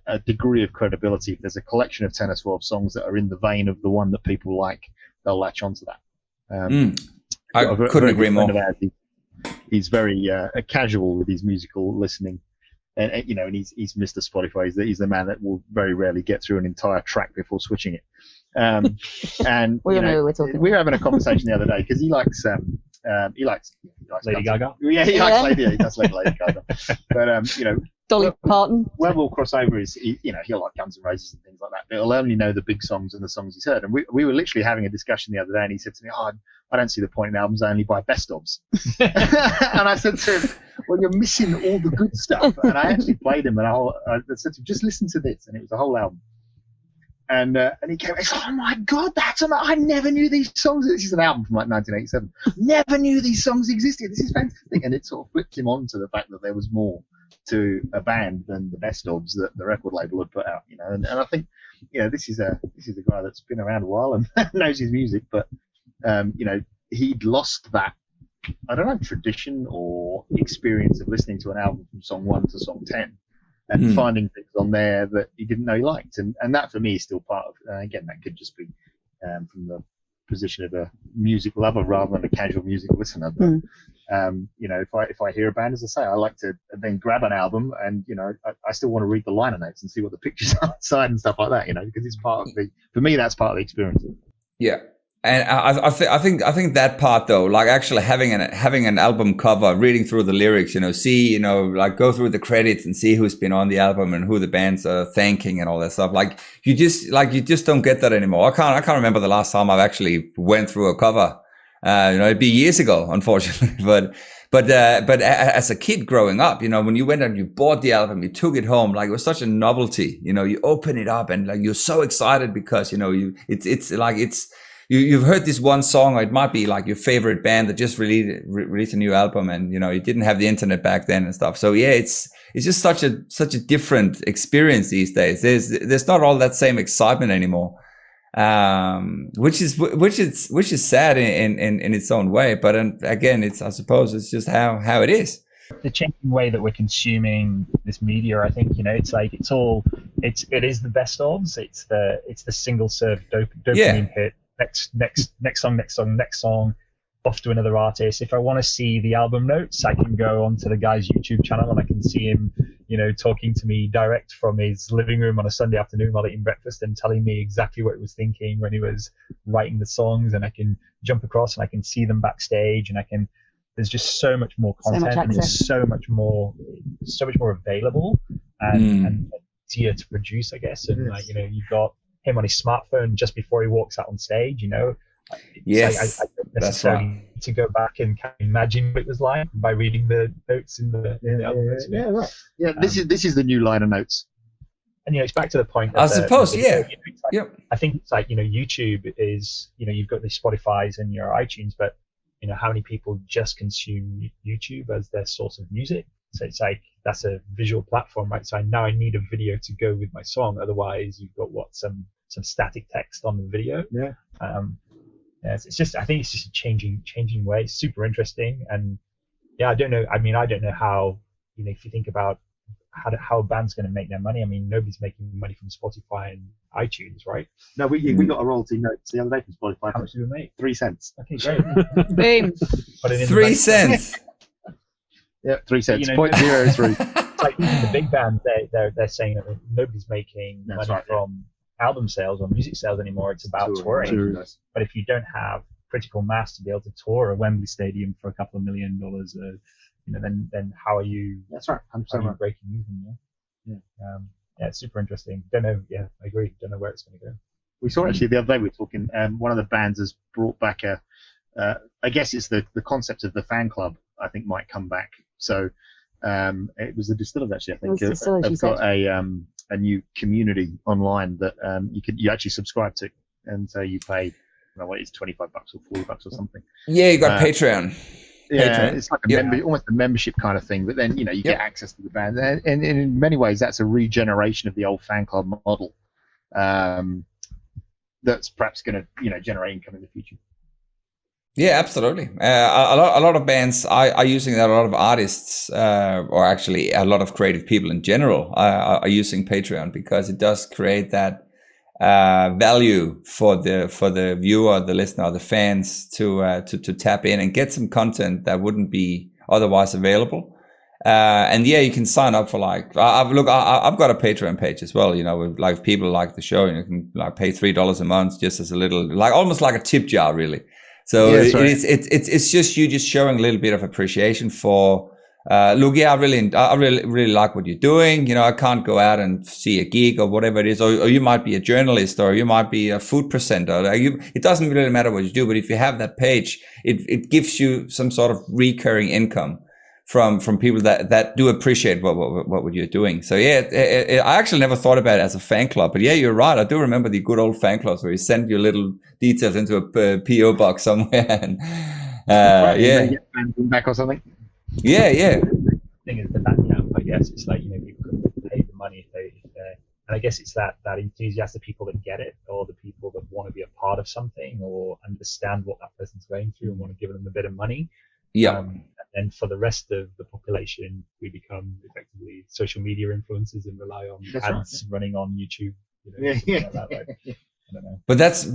a degree of credibility. If there's a collection of 10 or 12 songs that are in the vein of the one that people like, they'll latch onto that. I couldn't agree more. He's very casual with his musical listening. And you know, and he's Mr. Spotify. He's the man that will very rarely get through an entire track before switching it. And we know who we're talking. We were having a conversation the other day because he likes Lady Gaga. Yeah, he likes Lady. He does like Lady Gaga. But you know, Dolly Parton. Where we'll cross over is, you know, he'll like Guns N' Roses and things like that, but he'll only know the big songs and the songs he's heard. And we were literally having a discussion the other day, and he said to me, I don't see the point in albums. I only buy best ofs. And I said to him, well, you're missing all the good stuff. And I actually played him, and I said to him, just listen to this. And it was a whole album. And he came, he said, oh my God, I never knew these songs. This is an album from like 1987. Never knew these songs existed. This is fantastic. And it sort of flipped him on to the fact that there was more to a band than the best ofs that the record label had put out, you know. And I think, you know, this is a guy that's been around a while and knows his music, but you know, he'd lost that, I don't know, tradition or experience of listening to an album from song 1 to song 10 and finding things on there that he didn't know he liked. And that for me is still part of, again, that could just be from the position of a music lover rather than a casual music listener. But, you know, if I hear a band, as I say, I like to then grab an album and, you know, I still want to read the liner notes and see what the pictures are outside and stuff like that, you know, because it's part of for me, that's part of the experience. Yeah. And I think that part though, like actually having an album cover, reading through the lyrics, you know, see, you know, like go through the credits and see who's been on the album and who the bands are thanking and all that stuff. Like you just don't get that anymore. I can't remember the last time I've actually went through a cover. You know, it'd be years ago, unfortunately. But as a kid growing up, you know, when you went and you bought the album, you took it home, like it was such a novelty. You know, you open it up and like you're so excited because, you know, you've heard this one song, or it might be like your favorite band that just released a new album, and you know you didn't have the internet back then and stuff. So yeah, it's just such a different experience these days. There's not all that same excitement anymore, which is sad in its own way. But again, I suppose it's just how it is. The changing way that we're consuming this media, I think, you know, it's like it is the best ofs. It's the single serve dopamine hit. Next song, off to another artist. If I want to see the album notes, I can go onto the guy's YouTube channel and I can see him, you know, talking to me direct from his living room on a Sunday afternoon while eating breakfast and telling me exactly what he was thinking when he was writing the songs. And I can jump across and I can see them backstage, and there's just so much more content, and there's so much more available and easier to produce, I guess. And like, you know, you've got him on his smartphone just before he walks out on stage, you know. Yes, I don't necessarily need to go back and kind of imagine what it was like by reading the notes in the album notes. Yeah, right. Yeah, this is the new liner notes. And you know, it's back to the point. I suppose, yeah. I think it's like, you know, YouTube is, you know, you've got the Spotify's and your iTunes, but you know, how many people just consume YouTube as their source of music? So it's like, that's a visual platform, right? So now I need a video to go with my song. Otherwise, you've got some static text on the video. Yeah. It's just, I think it's just a changing way. It's super interesting. And yeah, I don't know. I mean, I don't know how, you know, if you think about how a band's going to make their money. I mean, nobody's making money from Spotify and iTunes, right? No, we got a royalty note the other day from Spotify. How much did we make? 3 cents. Okay, great. Boom. Put it in 3 cents. Yeah, 3 cents. You know, 0.03. It's like even the big bands, they're saying that nobody's making That's money right, from album sales or music sales anymore. It's about touring. But if you don't have critical mass to be able to tour a Wembley Stadium for a couple of $1 million, then how are you? That's right. I'm how are you breaking even? Yeah, it's super interesting. Don't know. Yeah, I agree. Don't know where it's going to go. We saw actually the other day we were talking. One of the bands has brought back I guess it's the concept of the fan club. I think might come back. So it was the Distillers actually. I think they've got a new community online that you actually subscribe to, and so you pay. I don't know what it's $25 or $40 or something. Yeah, you got Patreon. Yeah, Patreon. it's like almost a membership kind of thing. But then you get access to the band, and in many ways that's a regeneration of the old fan club model. That's perhaps going to generate income in the future. Yeah, absolutely. A lot of bands are using that. A lot of artists, or actually a lot of creative people in general, are using Patreon because it does create that value for the viewer, the listener, the fans to tap in and get some content that wouldn't be otherwise available. And yeah, you can sign up for I've got a Patreon page as well. With like people like the show, you can pay $3 a month just as a little, almost like a tip jar, really. So it's just you just showing a little bit of appreciation for. I really like what you're doing. I can't go out and see a gig or whatever it is, or you might be a journalist, or you might be a food presenter. It doesn't really matter what you do, but if you have that page, it gives you some sort of recurring income from people that do appreciate what you're doing. So yeah, I actually never thought about it as a fan club, but yeah, you're right. I do remember the good old fan clubs where you send your little details into a PO box somewhere, and you get fans back or something. Yeah. The thing is the Bandcamp, I guess it's like people can pay the money if they and I guess it's that enthusiast, the people that get it, or the people that want to be a part of something or understand what that person's going through and want to give them a bit of money. Yeah. And for the rest of the population, we become effectively social media influencers and rely on ads running on YouTube. I don't know. But that's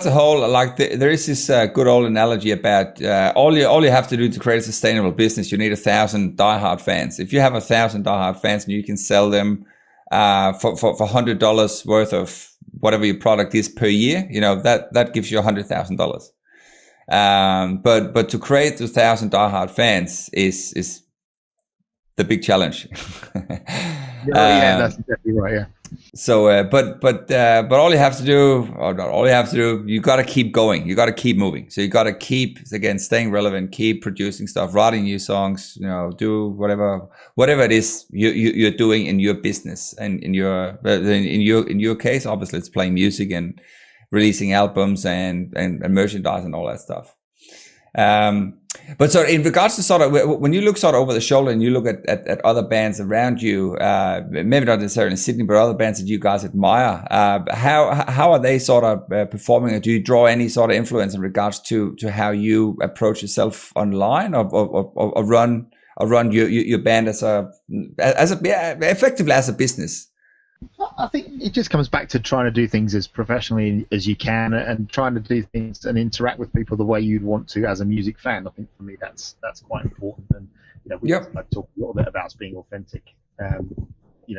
a whole there is this good old analogy about all you have to do to create a sustainable business. You need 1,000 diehard fans. If you have 1,000 diehard fans and you can sell them for $100 worth of whatever your product is per year, that gives you $100,000. But to create 1,000 diehard fans is the big challenge. That's exactly right. Yeah. So, but all you have to do, or not all you have to do, you got to keep going. You got to keep moving. So you got to keep, again, staying relevant, keep producing stuff, writing new songs, do whatever it is you're doing in your business. And in your case, obviously it's playing music and releasing albums and merchandise and all that stuff. But so in regards to sort of when you look sort of over the shoulder and you look at other bands around you, maybe not necessarily in Sydney, but other bands that you guys admire, how are they sort of performing? Or do you draw any sort of influence in regards to how you approach yourself online, or run your band effectively as a business? I think it just comes back to trying to do things as professionally as you can, and trying to do things and interact with people the way you'd want to as a music fan. I think for me that's quite important, and I've talked a little bit about being authentic,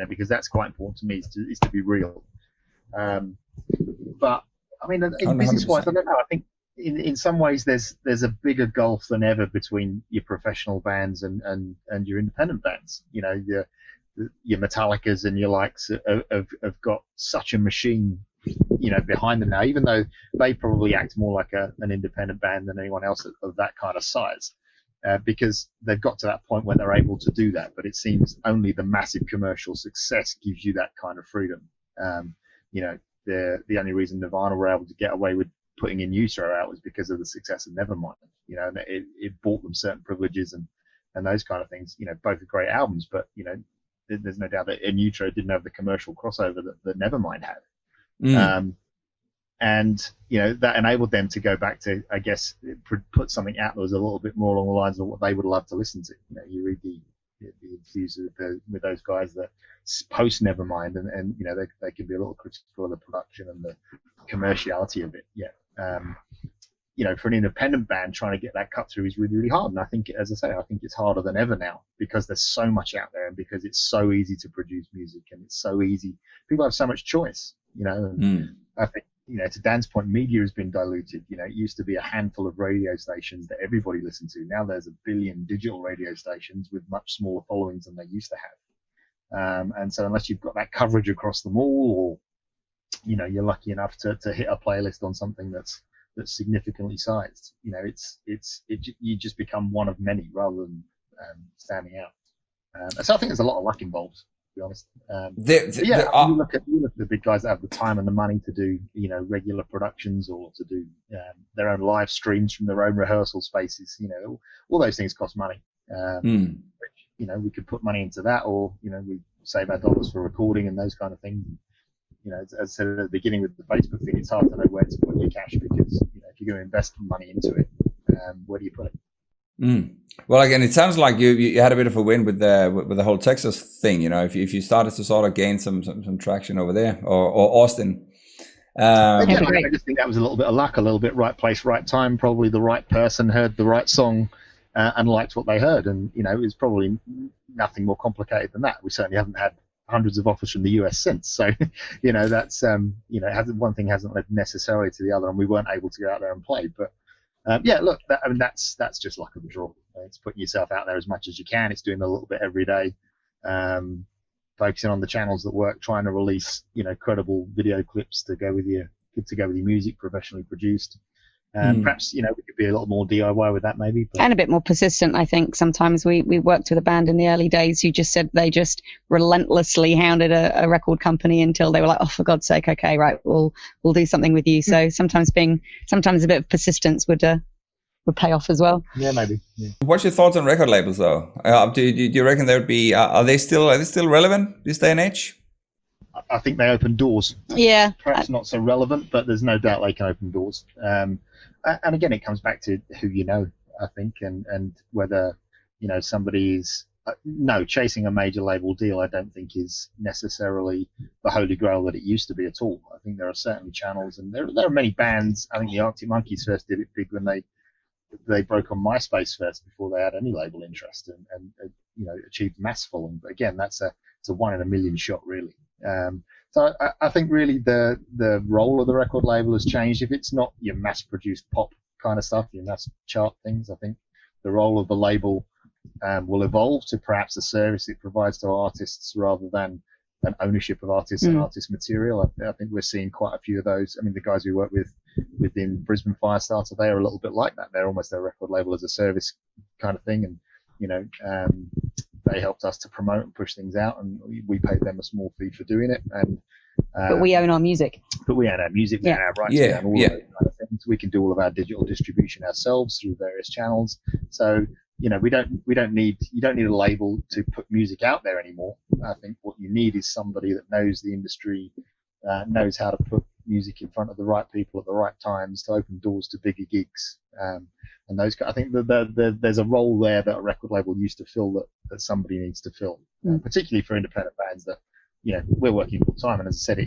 because that's quite important to me is to be real. But I mean, in business-wise, I don't know. I think in some ways there's a bigger gulf than ever between your professional bands and your independent bands. Your Metallicas and your likes have got such a machine, behind them now, even though they probably act more like an independent band than anyone else of that kind of size, because they've got to that point where they're able to do that. But it seems only the massive commercial success gives you that kind of freedom. The only reason Nirvana were able to get away with putting In Utero out was because of the success of Nevermind. And it bought them certain privileges and those kind of things. Both are great albums, but there's no doubt that In Utero didn't have the commercial crossover that Nevermind had. And that enabled them to go back to, I guess, put something out that was a little bit more along the lines of what they would love to listen to. You read the the interviews with those guys that post Nevermind, and you know, they can be a little critical of the production and the commerciality of it. You know, for an independent band, trying to get that cut through is really, really hard. And I think, as I say, I think it's harder than ever now because there's so much out there, and because it's so easy to produce music, and it's so easy. People have so much choice, you know. And I think, you know, to Dan's point, media has been diluted. You know, it used to be a handful of radio stations that everybody listened to. Now there's 1 billion digital radio stations with much smaller followings than they used to have. And so unless you've got that coverage across them all, or, you know, you're lucky enough to hit a playlist on something that's significantly sized, you know, you just become one of many rather than standing out. So I think there's a lot of luck involved, to be honest. You look at the big guys that have the time and the money to do, you know, regular productions, or to do their own live streams from their own rehearsal spaces. You know, all those things cost money. Which, you know, we could put money into that, or, you know, we save our dollars for recording and those kind of things. You know, as I said at the beginning with the Facebook thing, it's hard to know where to put your cash, because, you know, if you're going to invest money into it, where do you put it? Well, again, it sounds like you had a bit of a win with the whole Texas thing. You know, if you started to sort of gain some traction over there, or Austin. I just think that was a little bit of luck, a little bit right place, right time. Probably the right person heard the right song and liked what they heard, and, you know, it was probably nothing more complicated than that. We certainly haven't had hundreds of offers from the US since, so, you know, that's you know, one thing hasn't led necessarily to the other, and we weren't able to go out there and play. But look, I mean, that's just luck of the draw. It's putting yourself out there as much as you can. It's doing a little bit every day, focusing on the channels that work, trying to release, you know, credible video clips to go with your music, professionally produced. Perhaps, you know, we could be a little more DIY with that, maybe. And a bit more persistent, I think. Sometimes we worked with a band in the early days who just said they just relentlessly hounded a record company until they were like, oh, for God's sake, okay, right, we'll do something with you. So sometimes a bit of persistence would pay off as well. Yeah, maybe. Yeah. What's your thoughts on record labels, though? Do you reckon they would be? Are they still relevant this day and age? I think they open doors. Yeah. Perhaps not so relevant, but there's no doubt they can open doors. And again, it comes back to who you know, I think, and whether, you know, somebody's chasing a major label deal, I don't think is necessarily the holy grail that it used to be at all. I think there are certainly channels, and there are many bands. I think the Arctic Monkeys first did it big when they broke on MySpace first, before they had any label interest, and you know, achieved mass following. But again, it's a 1 in a million shot, really. So I think really the role of the record label has changed. If it's not your mass-produced pop kind of stuff, your mass chart things, I think the role of the label will evolve to perhaps a service it provides to artists rather than an ownership of artists and artist material. I think we're seeing quite a few of those. I mean, the guys we work with within Brisbane Firestarter, they are a little bit like that. They're almost a record label as a service kind of thing, and, you know, they helped us to promote and push things out, and we paid them a small fee for doing it. And but we own our music. We own our music, we own our rights, we own all of those kind of things. We can do all of our digital distribution ourselves through various channels. So, you know, you don't need a label to put music out there anymore. I think what you need is somebody that knows the industry, knows how to put music in front of the right people at the right times to open doors to bigger gigs. And those, I think there's a role there that a record label used to fill that somebody needs to fill, particularly for independent bands that, you know, we're working full time. And as I said,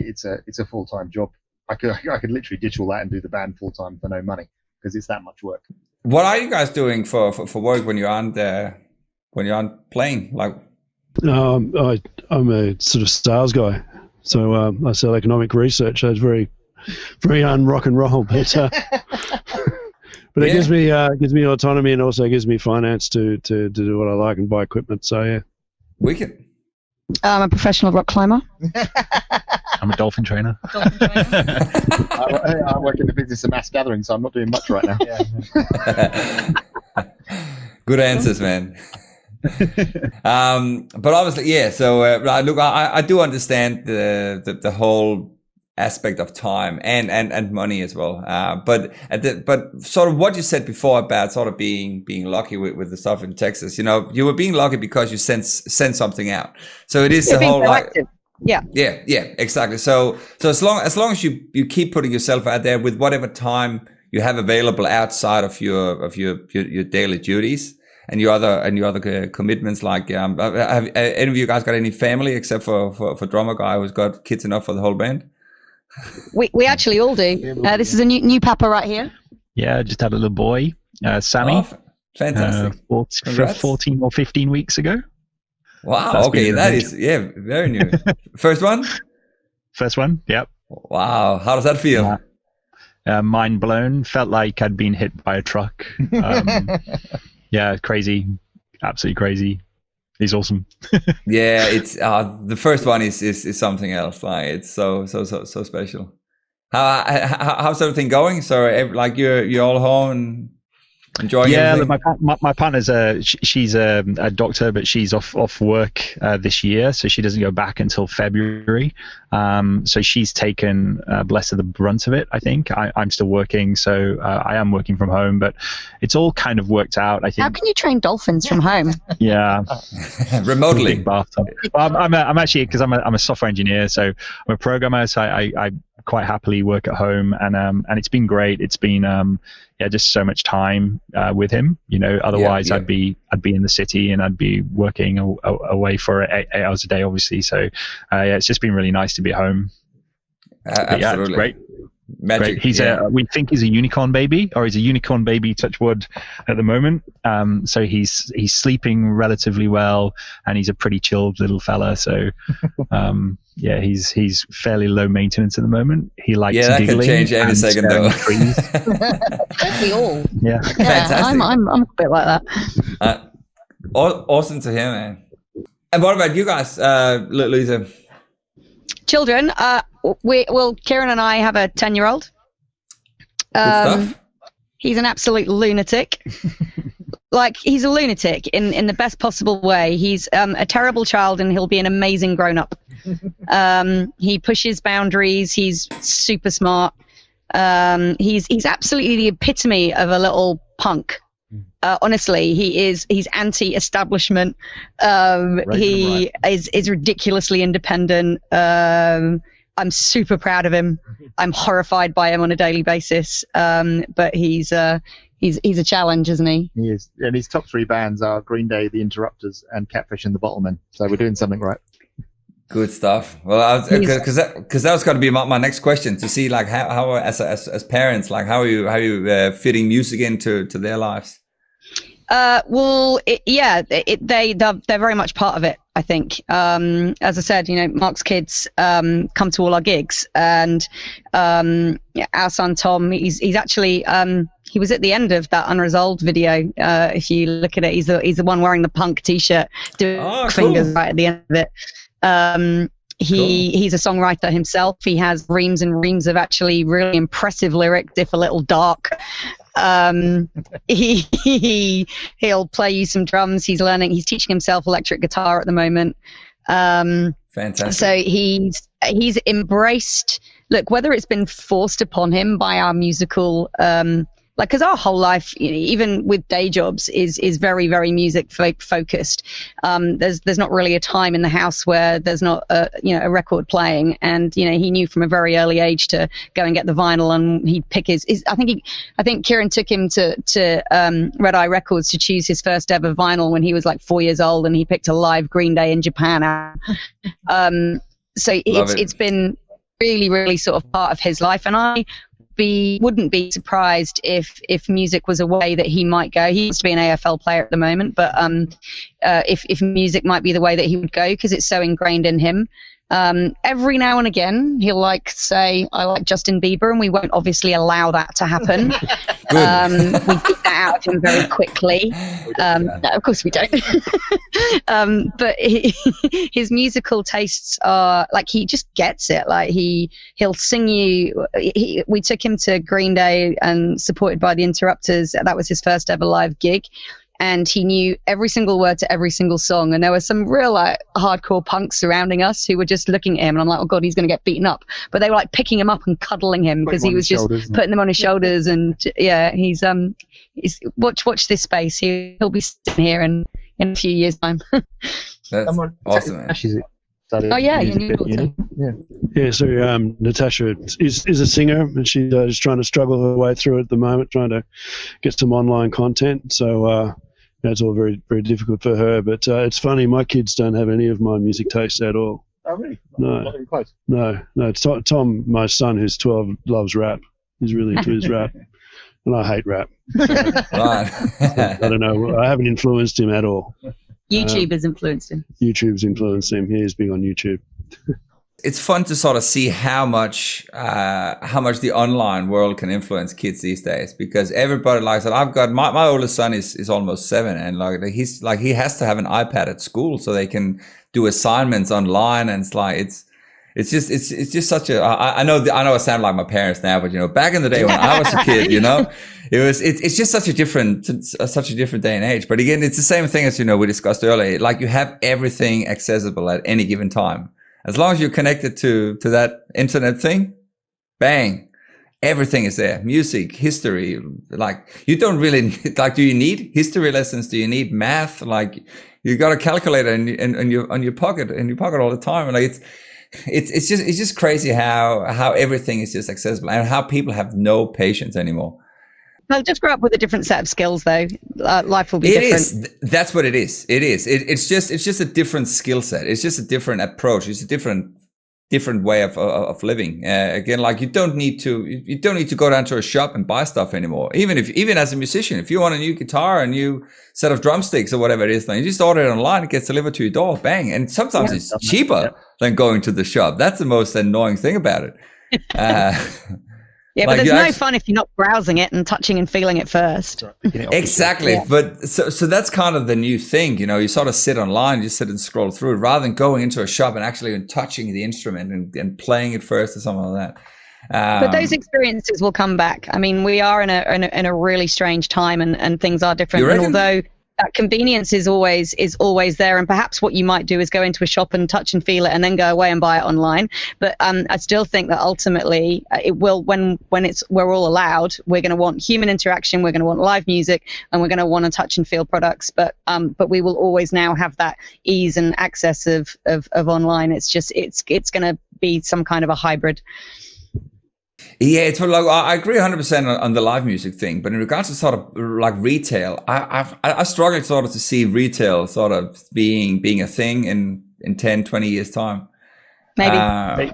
it's a full time job. I could literally ditch all that and do the band full time for no money, because it's that much work. What are you guys doing for work when you aren't playing? Like, I'm a sort of sales guy, so I sell economic research. So it's very, very rock and roll, but it gives me autonomy, and also gives me finance to do what I like and buy equipment. So yeah, wicked. I'm a professional rock climber. I'm a dolphin trainer. I work in the business of mass gathering, so I'm not doing much right now. Good answers, man. But obviously, yeah. So look, I do understand the whole aspect of time and money as well. But sort of what you said before about sort of being lucky with the stuff in Texas, you know, you were being lucky because you sent something out. So it is the whole like. Yeah, exactly. So as long as you keep putting yourself out there with whatever time you have available outside of your daily duties, your other commitments? Like, have any of you guys got any family except for drummer guy who's got kids enough for the whole band? We actually all do. This is a new papa right here. Yeah, just had a little boy, Sammy. Oh, fantastic. 14 or 15 weeks ago. Wow. That's okay, that is very new. First one. Yep. Wow. How does that feel? Mind blown. Felt like I'd been hit by a truck. Yeah, crazy. Absolutely crazy. He's awesome. Yeah, it's the first one is something else. Like, it's so special. How's everything going? So like you're all home and enjoying everything? Look, my partner's she's a doctor, but she's off work this year, so she doesn't go back until February. So she's taken less of the brunt of it, I think. I'm still working, so I am working from home, but it's all kind of worked out, I think. How can you train dolphins from home? Yeah. Remotely. Well, I'm actually, because I'm a software engineer, so I'm a programmer, so I quite happily work at home, and it's been great. It's been just so much time with him. Otherwise I'd be in the city and I'd be working away for 8 hours a day, obviously. So it's just been really nice to be at home. Absolutely. Yeah, it's great. Magic. Great. We think he's a unicorn baby, or he's a unicorn baby, touch wood, at the moment. So he's sleeping relatively well, and he's a pretty chilled little fella. So he's fairly low maintenance at the moment. He likes that giggling. Can change any second though. Don't we all? Yeah. Fantastic. I'm a bit like that. Awesome to hear, man. And what about you guys, Louisa? Children, Kieran and I have a 10-year-old. Good stuff. He's an absolute lunatic. Like, he's a lunatic in the best possible way. He's a terrible child, and he'll be an amazing grown-up. He pushes boundaries. He's super smart. He's absolutely the epitome of a little punk. Honestly, he's anti-establishment. He is ridiculously independent. I'm super proud of him. I'm horrified by him on a daily basis. But he's a challenge, isn't he? He is. And his top 3 bands are Green Day, The Interrupters, and Catfish and the Bottlemen. So we're doing something right. Good stuff. Well, because that was going to be my next question, to see like how as parents, like how are you fitting music into their lives? They're very much part of it, I think. As I said, Mark's kids come to all our gigs, and our son Tom, he's actually he was at the end of that Unresolved video. If you look at it, he's the one wearing the punk t-shirt, doing fingers right at the end of it. He's a songwriter himself. He has reams and reams of actually really impressive lyrics, if a little dark. He'll play you some drums. He's teaching himself electric guitar at the moment. Fantastic. So he's embraced, look, whether it's been forced upon him by our musical because our whole life, even with day jobs, is very, very music focused. There's not really a time in the house where there's not a record playing, and he knew from a very early age to go and get the vinyl, and he'd pick his I think Kieran took him to Red Eye Records to choose his first ever vinyl when he was like 4 years old, and he picked a live Green Day in Japan. So it's been really, really sort of part of his life, and I wouldn't be surprised if music was a way that he might go. He used to be an AFL player at the moment, but if music might be the way that he would go, because it's so ingrained in him. Every now and again he'll say I like Justin Bieber, and we won't obviously allow that to happen. We get that out of him very quickly. No, of course we don't. But his musical tastes are like, he just gets it. Like he'll sing you. We took him to Green Day and supported by the Interrupters. That was his first ever live gig. And he knew every single word to every single song. And there were some real hardcore punks surrounding us who were just looking at him. And I'm like, oh God, he's going to get beaten up. But they were like picking him up and cuddling him because he was just putting them on his shoulders. And he's watch this space. He'll be sitting here in a few years' time. That's awesome, man. Oh yeah, yeah. So Natasha is a singer, and she's trying to struggle her way through it at the moment, trying to get some online content. So that's all very, very difficult for her. But it's funny, my kids don't have any of my music tastes at all. Oh, really? No. Not even close. No. Tom, my son, who's 12, loves rap. He's really into his rap. And I hate rap. Right. I don't know. I haven't influenced him at all. YouTube has influenced him. YouTube's influenced him. He is big on YouTube. It's fun to sort of see how much the online world can influence kids these days, because everybody likes it. I've got my oldest son is almost 7, and he has to have an iPad at school so they can do assignments online, and it's just such a, I know I sound like my parents now, but back in the day when I was a kid, it's just such a different day and age. But again, it's the same thing as we discussed earlier. Like, you have everything accessible at any given time. As long as you're connected to that internet thing, bang, everything is there. Music, history, you don't really do you need history lessons? Do you need math? You got a calculator in your pocket all the time. And it's just crazy how everything is just accessible, and how people have no patience anymore. Well, just grow up with a different set of skills, though. Life will be different. It is. That's what it is. It is. It's just a different skill set. It's just a different approach. It's a different way of living. Again, you don't need to go down to a shop and buy stuff anymore. Even as a musician, if you want a new guitar, a new set of drumsticks or whatever it is, then you just order it online. It gets delivered to your door. Bang. And sometimes it's cheaper than going to the shop. That's the most annoying thing about it. Yeah, but there's no fun if you're not browsing it and touching and feeling it first. Exactly. Yeah. But so that's kind of the new thing. You sort of sit online, you sit and scroll through it, rather than going into a shop and actually touching the instrument and playing it first or something like that. But those experiences will come back. I mean, we are in a really strange time, and things are different. And although that convenience is always there, and perhaps what you might do is go into a shop and touch and feel it and then go away and buy it online. But I still think that ultimately it will, when we're all allowed, we're going to want human interaction, we're going to want live music, and we're going to want to touch and feel products. But we will always now have that ease and access of online. It's just it's going to be some kind of a hybrid. Yeah, it's I agree 100% on the live music thing, but in regards to sort of retail, I struggle sort of to see retail sort of being a thing in 10, 20 years time. Maybe. I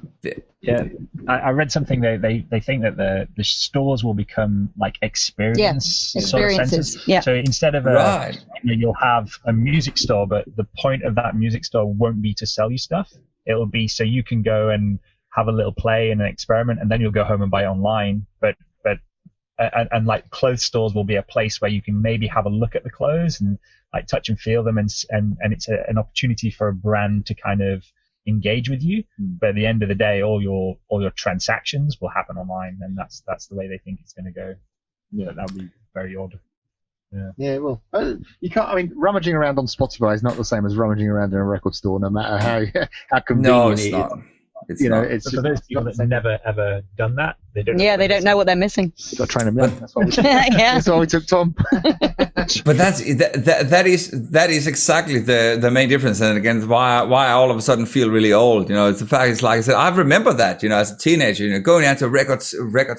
read something. They think that the stores will become like experiences. Sort of centers. Yeah. So instead of you'll have a music store, but the point of that music store won't be to sell you stuff. It'll be so you can go and have a little play and an experiment, and then you'll go home and buy it online. But like clothes stores will be a place where you can maybe have a look at the clothes and like touch and feel them, and it's an opportunity for a brand to kind of engage with you. But at the end of the day, all your transactions will happen online, and that's the way they think it's going to go. Yeah, that would be very odd. Yeah, well, you can't. I mean, rummaging around on Spotify is not the same as rummaging around in a record store, no matter how convenient no, it's it not. is. It's it's for those people that's never ever done that. They don't know what they're missing. You got to train them young. That's why that's why we took Tom. But that is exactly the main difference, and again, why I all of a sudden feel really old. It's the fact. It's like I said, I remember that. As a teenager, going out to a record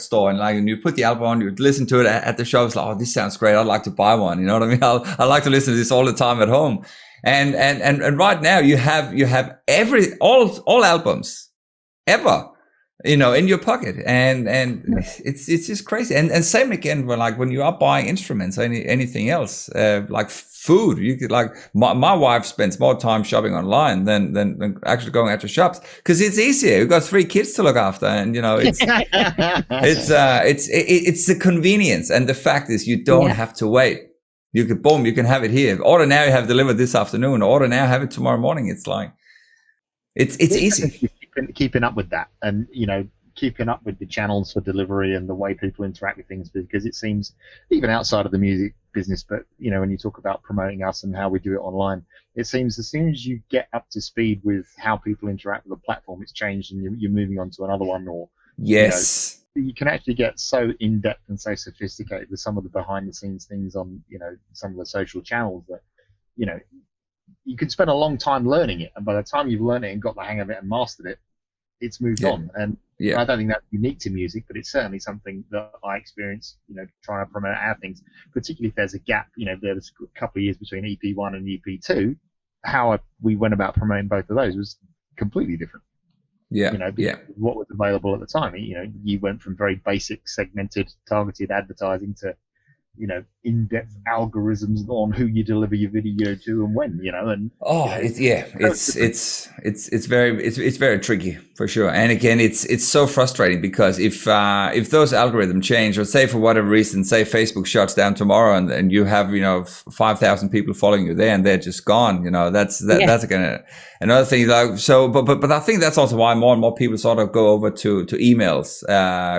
store and you put the album on, you listen to it at the show. It's like, oh, this sounds great. I'd like to buy one. You know what I mean? I like to listen to this all the time at home. And right now you have all albums ever, in your pocket, and it's just crazy. And same again when you are buying instruments, anything else, like food, you could my wife spends more time shopping online than actually going out to shops, because it's easier. We've got 3 kids to look after, and it's it's the convenience, and the fact is you don't have to wait. You can have it here. Order now, you have delivered this afternoon. Order now, have it tomorrow morning. It's it's easy. Keeping up with that, and keeping up with the channels for delivery and the way people interact with things, because it seems, even outside of the music business, but when you talk about promoting us and how we do it online, it seems as soon as you get up to speed with how people interact with the platform, it's changed, and you're moving on to another one, or yes. You can actually get so in-depth and so sophisticated with some of the behind-the-scenes things on, some of the social channels that, you can spend a long time learning it, and by the time you've learned it and got the hang of it and mastered it, it's moved on. And I don't think that's unique to music, but it's certainly something that I experience, trying to promote our things, particularly if there's a gap, there was a couple of years between EP1 and EP2. How we went about promoting both of those was completely different. What was available at the time. You went from very basic, segmented, targeted advertising to, in-depth algorithms on who you deliver your video to and when, and it's very tricky for sure. And again, it's so frustrating because if those algorithms change, or say for whatever reason, say Facebook shuts down tomorrow and you have 5,000 people following you there and they're just gone, that's again another thing. But I think that's also why more and more people sort of go over to emails,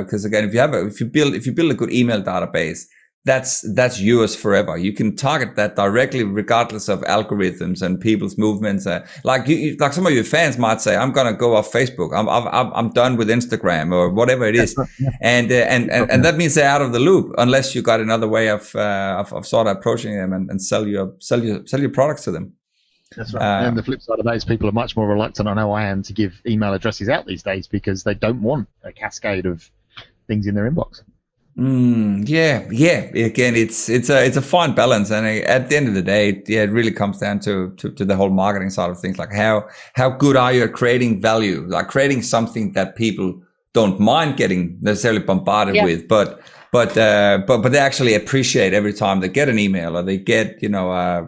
because again, if you build a good email database, that's yours forever. You can target that directly, regardless of algorithms and people's movements. Like some of your fans might say, "I'm gonna go off Facebook. I'm done with Instagram or whatever it is," and that means they're out of the loop unless you got another way of sort of approaching them and sell your products to them. That's right. And the flip side of that is people are much more reluctant, I know I am, to give email addresses out these days because they don't want a cascade of things in their inbox. Again, it's a fine balance, and at the end of the day, it really comes down to the whole marketing side of things. Like how good are you at creating value, like creating something that people don't mind getting necessarily bombarded with, but they actually appreciate every time they get an email or they get a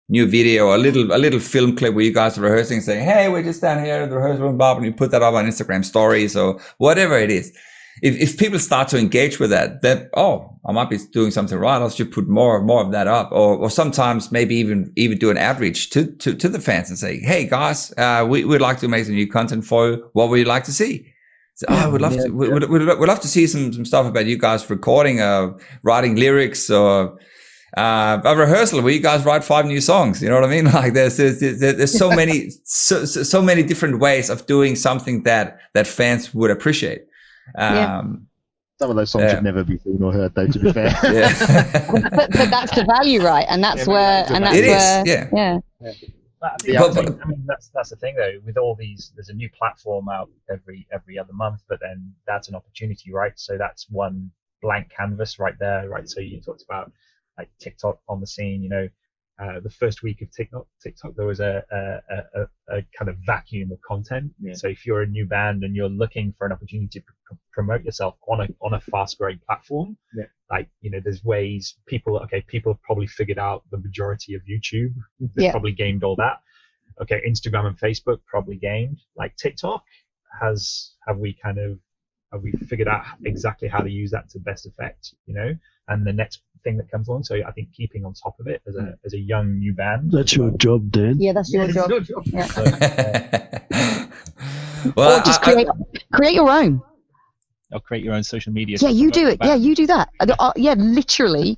new video or a little film clip where you guys are rehearsing, saying, "Hey, we're just down here at the rehearsal room, Bob," and you put that up on Instagram stories or whatever it is. If people start to engage with that, then, I might be doing something right. I should put more of that up, or sometimes maybe even do an outreach to the fans and say, "Hey guys, we'd like to make some new content for you. What would you like to see?" So, we'd love to see some stuff about you guys recording, writing lyrics, or a rehearsal where you guys write 5 new songs. You know what I mean? Like there's so many so many different ways of doing something that fans would appreciate. Some of those songs should never be seen or heard, though, to be fair. but that's the value, right? And that's where I mean, that's the thing, though. With all these, there's a new platform out every other month, but then that's an opportunity, right? So that's one blank canvas right there, right? So you talked about like TikTok on the scene, the first week of TikTok, there was a kind of vacuum of content. Yeah. So if you're a new band and you're looking for an opportunity to promote yourself on a fast growing platform, there's ways people probably figured out the majority of YouTube. They probably gamed all that. Okay, Instagram and Facebook probably gamed. Like TikTok, have we figured out exactly how to use that to best effect, and the next thing that comes along. So I think keeping on top of it as a young new band. That's your job, Dan. Yeah, that's your job. Yeah. So, or just create your own. Or create your own social media. Yeah, you do it. Yeah, you do that. Literally,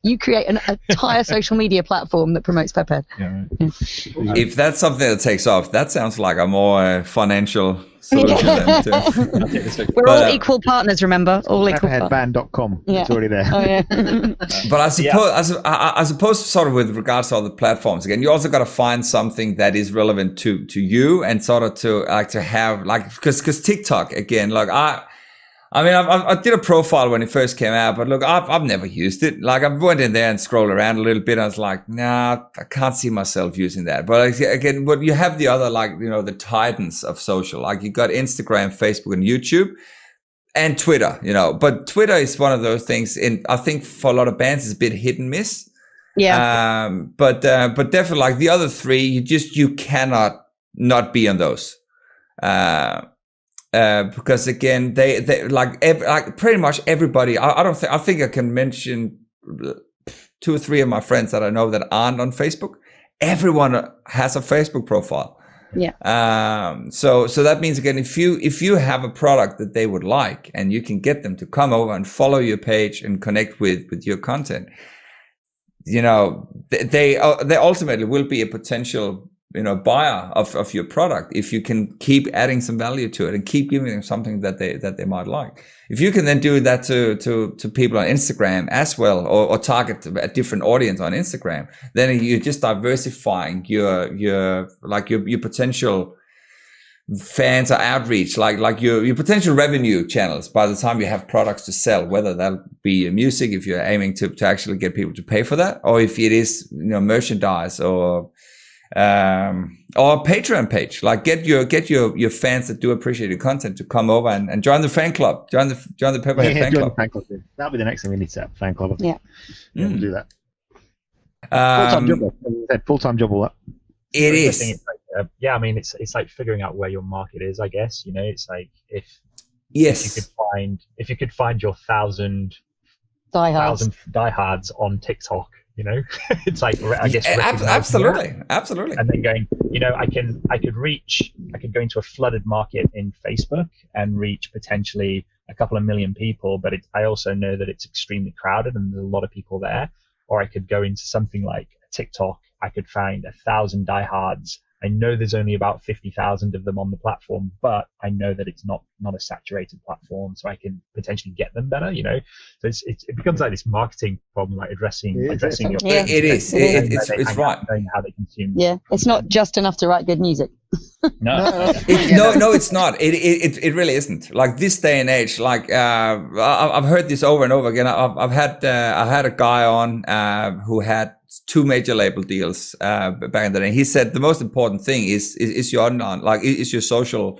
you create an entire social media platform that promotes Pepperhead. Yeah, right. If that's something that takes off, that sounds like a more financial solution. We're all equal partners, remember? All equal Pepperheadband.com. It's already there. Oh, yeah. But I suppose sort of with regards to other platforms, again, you also got to find something that is relevant to you and sort of to have, like, because TikTok, again, like I did a profile when it first came out, but look, I've never used it. Like I went in there and scrolled around a little bit. I was like, nah, I can't see myself using that. But again, but you have the other, like, the titans of social, like you got Instagram, Facebook, and YouTube, and Twitter, but Twitter is one of those things. I think for a lot of bands, it's a bit hit and miss. Yeah. But definitely, like the other three, you cannot not be on those. Because again, they like pretty much everybody. I think I can mention 2 or 3 of my friends that I know that aren't on Facebook. Everyone has a Facebook profile. Yeah. So that means, again, if you have a product that they would like and you can get them to come over and follow your page and connect with your content, they ultimately will be a potential buyer of your product if you can keep adding some value to it and keep giving them something that they might like. If you can then do that to people on Instagram as well, or target a different audience on Instagram, then you're just diversifying your potential fans or outreach, like your potential revenue channels by the time you have products to sell, whether that'll be your music, if you're aiming to actually get people to pay for that, or if it is, merchandise or Patreon page. Like get your fans that do appreciate your content to come over and join the fan club, join the Pepperhead fan club. Fan club. That'll be the next thing we need to set up, fan club. Yeah, we'll do that. Full-time job, all that. It is. It's like, I mean, it's like figuring out where your market is, I guess. It's like if you could find your 1,000 diehards on TikTok, it's like, I guess, absolutely. And then going, I could go into a flooded market in Facebook and reach potentially a couple of million people, but I also know that it's extremely crowded and there's a lot of people there. Or I could go into something like TikTok. I could find 1,000 diehards. I know there's only about 50,000 of them on the platform, but I know that it's not a saturated platform, so I can potentially get them better. So it becomes like this marketing problem, like addressing your. Yeah, it is. It's right. Knowing how they consume. Yeah, it's not just enough to write good music. No, it's not. It really isn't. Like this day and age, like I've heard this over and over again. I've had a guy on who had 2 major label deals back in the day. He said the most important thing is your online, like is your social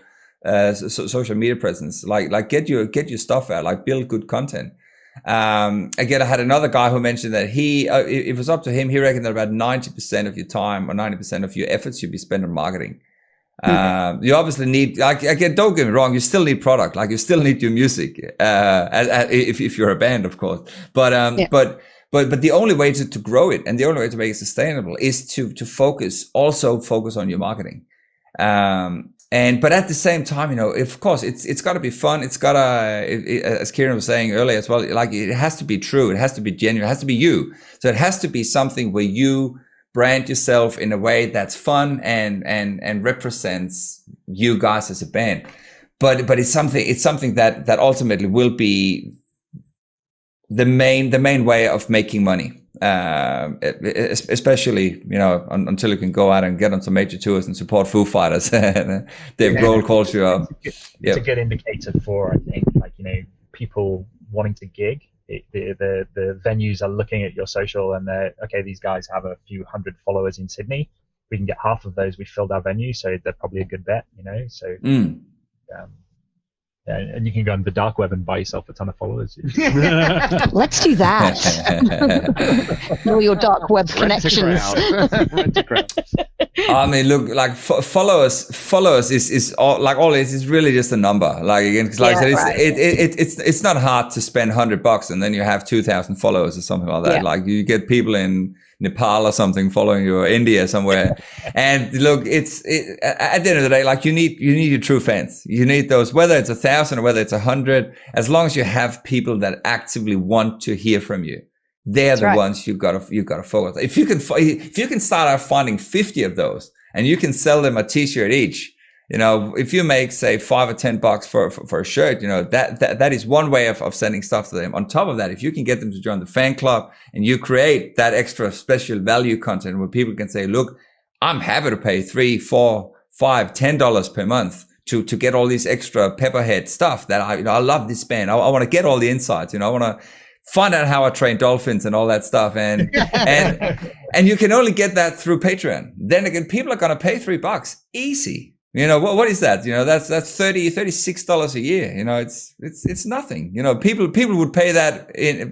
media presence. Like get your stuff out. Like build good content. Again, I had another guy who mentioned that if it was up to him, he reckoned that about 90% of your time or 90% of your efforts should be spent on marketing. You obviously need, like, again, don't get me wrong, you still need product, like you still need your music, if you're a band, of course. But the only way to grow it and the only way to make it sustainable is to focus on your marketing. But at the same time, of course, it's got to be fun. It's got to, as Kieran was saying earlier as well, like it has to be true. It has to be genuine. It has to be you. So it has to be something where you brand yourself in a way that's fun and represents you guys as a band. But it's something that ultimately will be the main way of making money. Especially, until you can go out and get on some major tours and support Foo Fighters. Dave Grohl calls you up. It's a good indicator for, I think, people wanting to gig. The venues are looking at your social and they're, okay, these guys have a few hundred followers in Sydney. We can get half of those. We filled our venue, so they're probably a good bet, So, and you can go on the dark web and buy yourself a ton of followers. Let's do that. All your dark web connections. I mean, look, like followers is all, like all it is really just a number. Like again, because like I said, it's not hard to spend $100 and then you have 2,000 followers or something like that. Yeah. Like you get people in Nepal or something following you, or India somewhere. And look, at the end of the day, like you need your true fans. You need those, whether it's 1,000 or whether it's 100, as long as you have people that actively want to hear from you. They're the ones you gotta focus on. If you can start out finding 50 of those and you can sell them a t-shirt each, if you make say $5 or $10 for a shirt, that is one way of sending stuff to them. On top of that, if you can get them to join the fan club and you create that extra special value content where people can say, look, I'm happy to pay $3, $4, $5, $10 per month to get all these extra Pepperhead stuff that I love this band. I want to get all the insights, I want to find out how I train dolphins and all that stuff. And you can only get that through Patreon. Then again, people are going to pay $3 easy. What is that? That's $36 a year. It's nothing. People would pay that in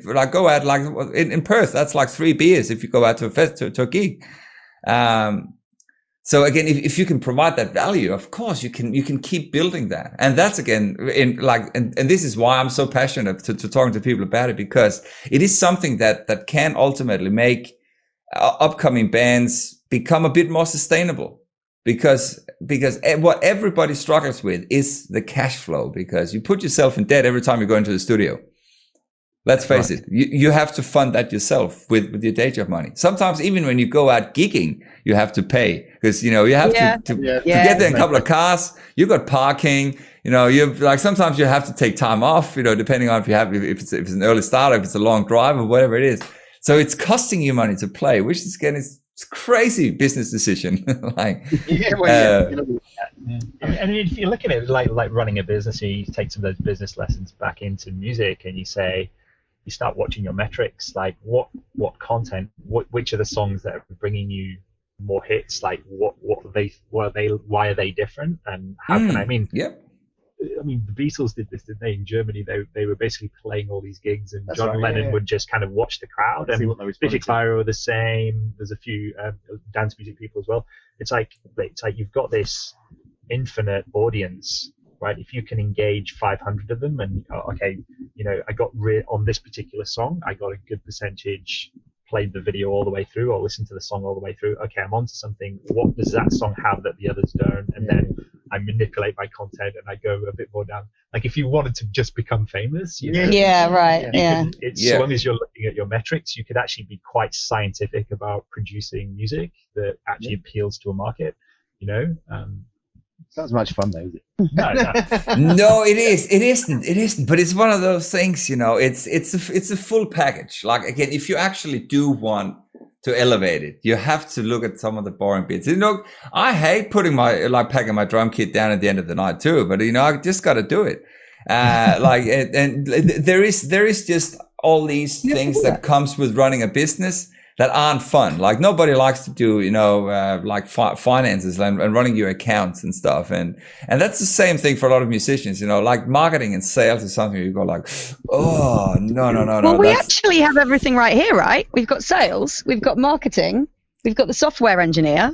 Perth. That's like 3 beers if you go out to a gig. So again, if you can provide that value, of course you can keep building that. And that's again and this is why I'm so passionate to talking to people about it, because it is something that can ultimately make upcoming bands become a bit more sustainable. Because what everybody struggles with is the cash flow, because you put yourself in debt every time you go into the studio. Let's face it, you have to fund that yourself with your day job money. Sometimes even when you go out gigging, you have to pay, because you have to get there in a couple of cars. You got parking. You like sometimes you have to take time off. Depending on if it's an early start, if it's a long drive or whatever it is. So it's costing you money to play, which is again is It's a crazy business decision. Like, And if you look at it like running a business, you take some of those business lessons back into music, and you start watching your metrics, like what content, which are the songs that are bringing you more hits, like why are they different, and how can I mean? Yep. I mean, the Beatles did this, didn't they? In Germany, they were basically playing all these gigs, and John Lennon would just kind of watch the crowd. And Biffy Clyro were the same. There's a few dance music people as well. It's like you've got this infinite audience, right? If you can engage 500 of them, and okay, I got on this particular song, I got a good percentage. Played the video all the way through, or listened to the song all the way through. Okay, I'm onto something. What does that song have that the others don't? And then I manipulate my content and I go a bit more down. Like if you wanted to just become famous, So long as you're looking at your metrics, you could actually be quite scientific about producing music that actually appeals to a market. It's not as much fun though, is it? No, it isn't. But it's one of those things, it's a full package. Like again, if you actually do want to elevate it, you have to look at some of the boring bits. I hate packing my drum kit down at the end of the night too, but I just got to do it. And there is just all these things that comes with running a business that aren't fun. Like nobody likes to do, finances and running your accounts and stuff. And that's the same thing for a lot of musicians, like marketing and sales is something you go like, oh, no. Well, we actually have everything right here, right? We've got sales, we've got marketing, we've got the software engineer.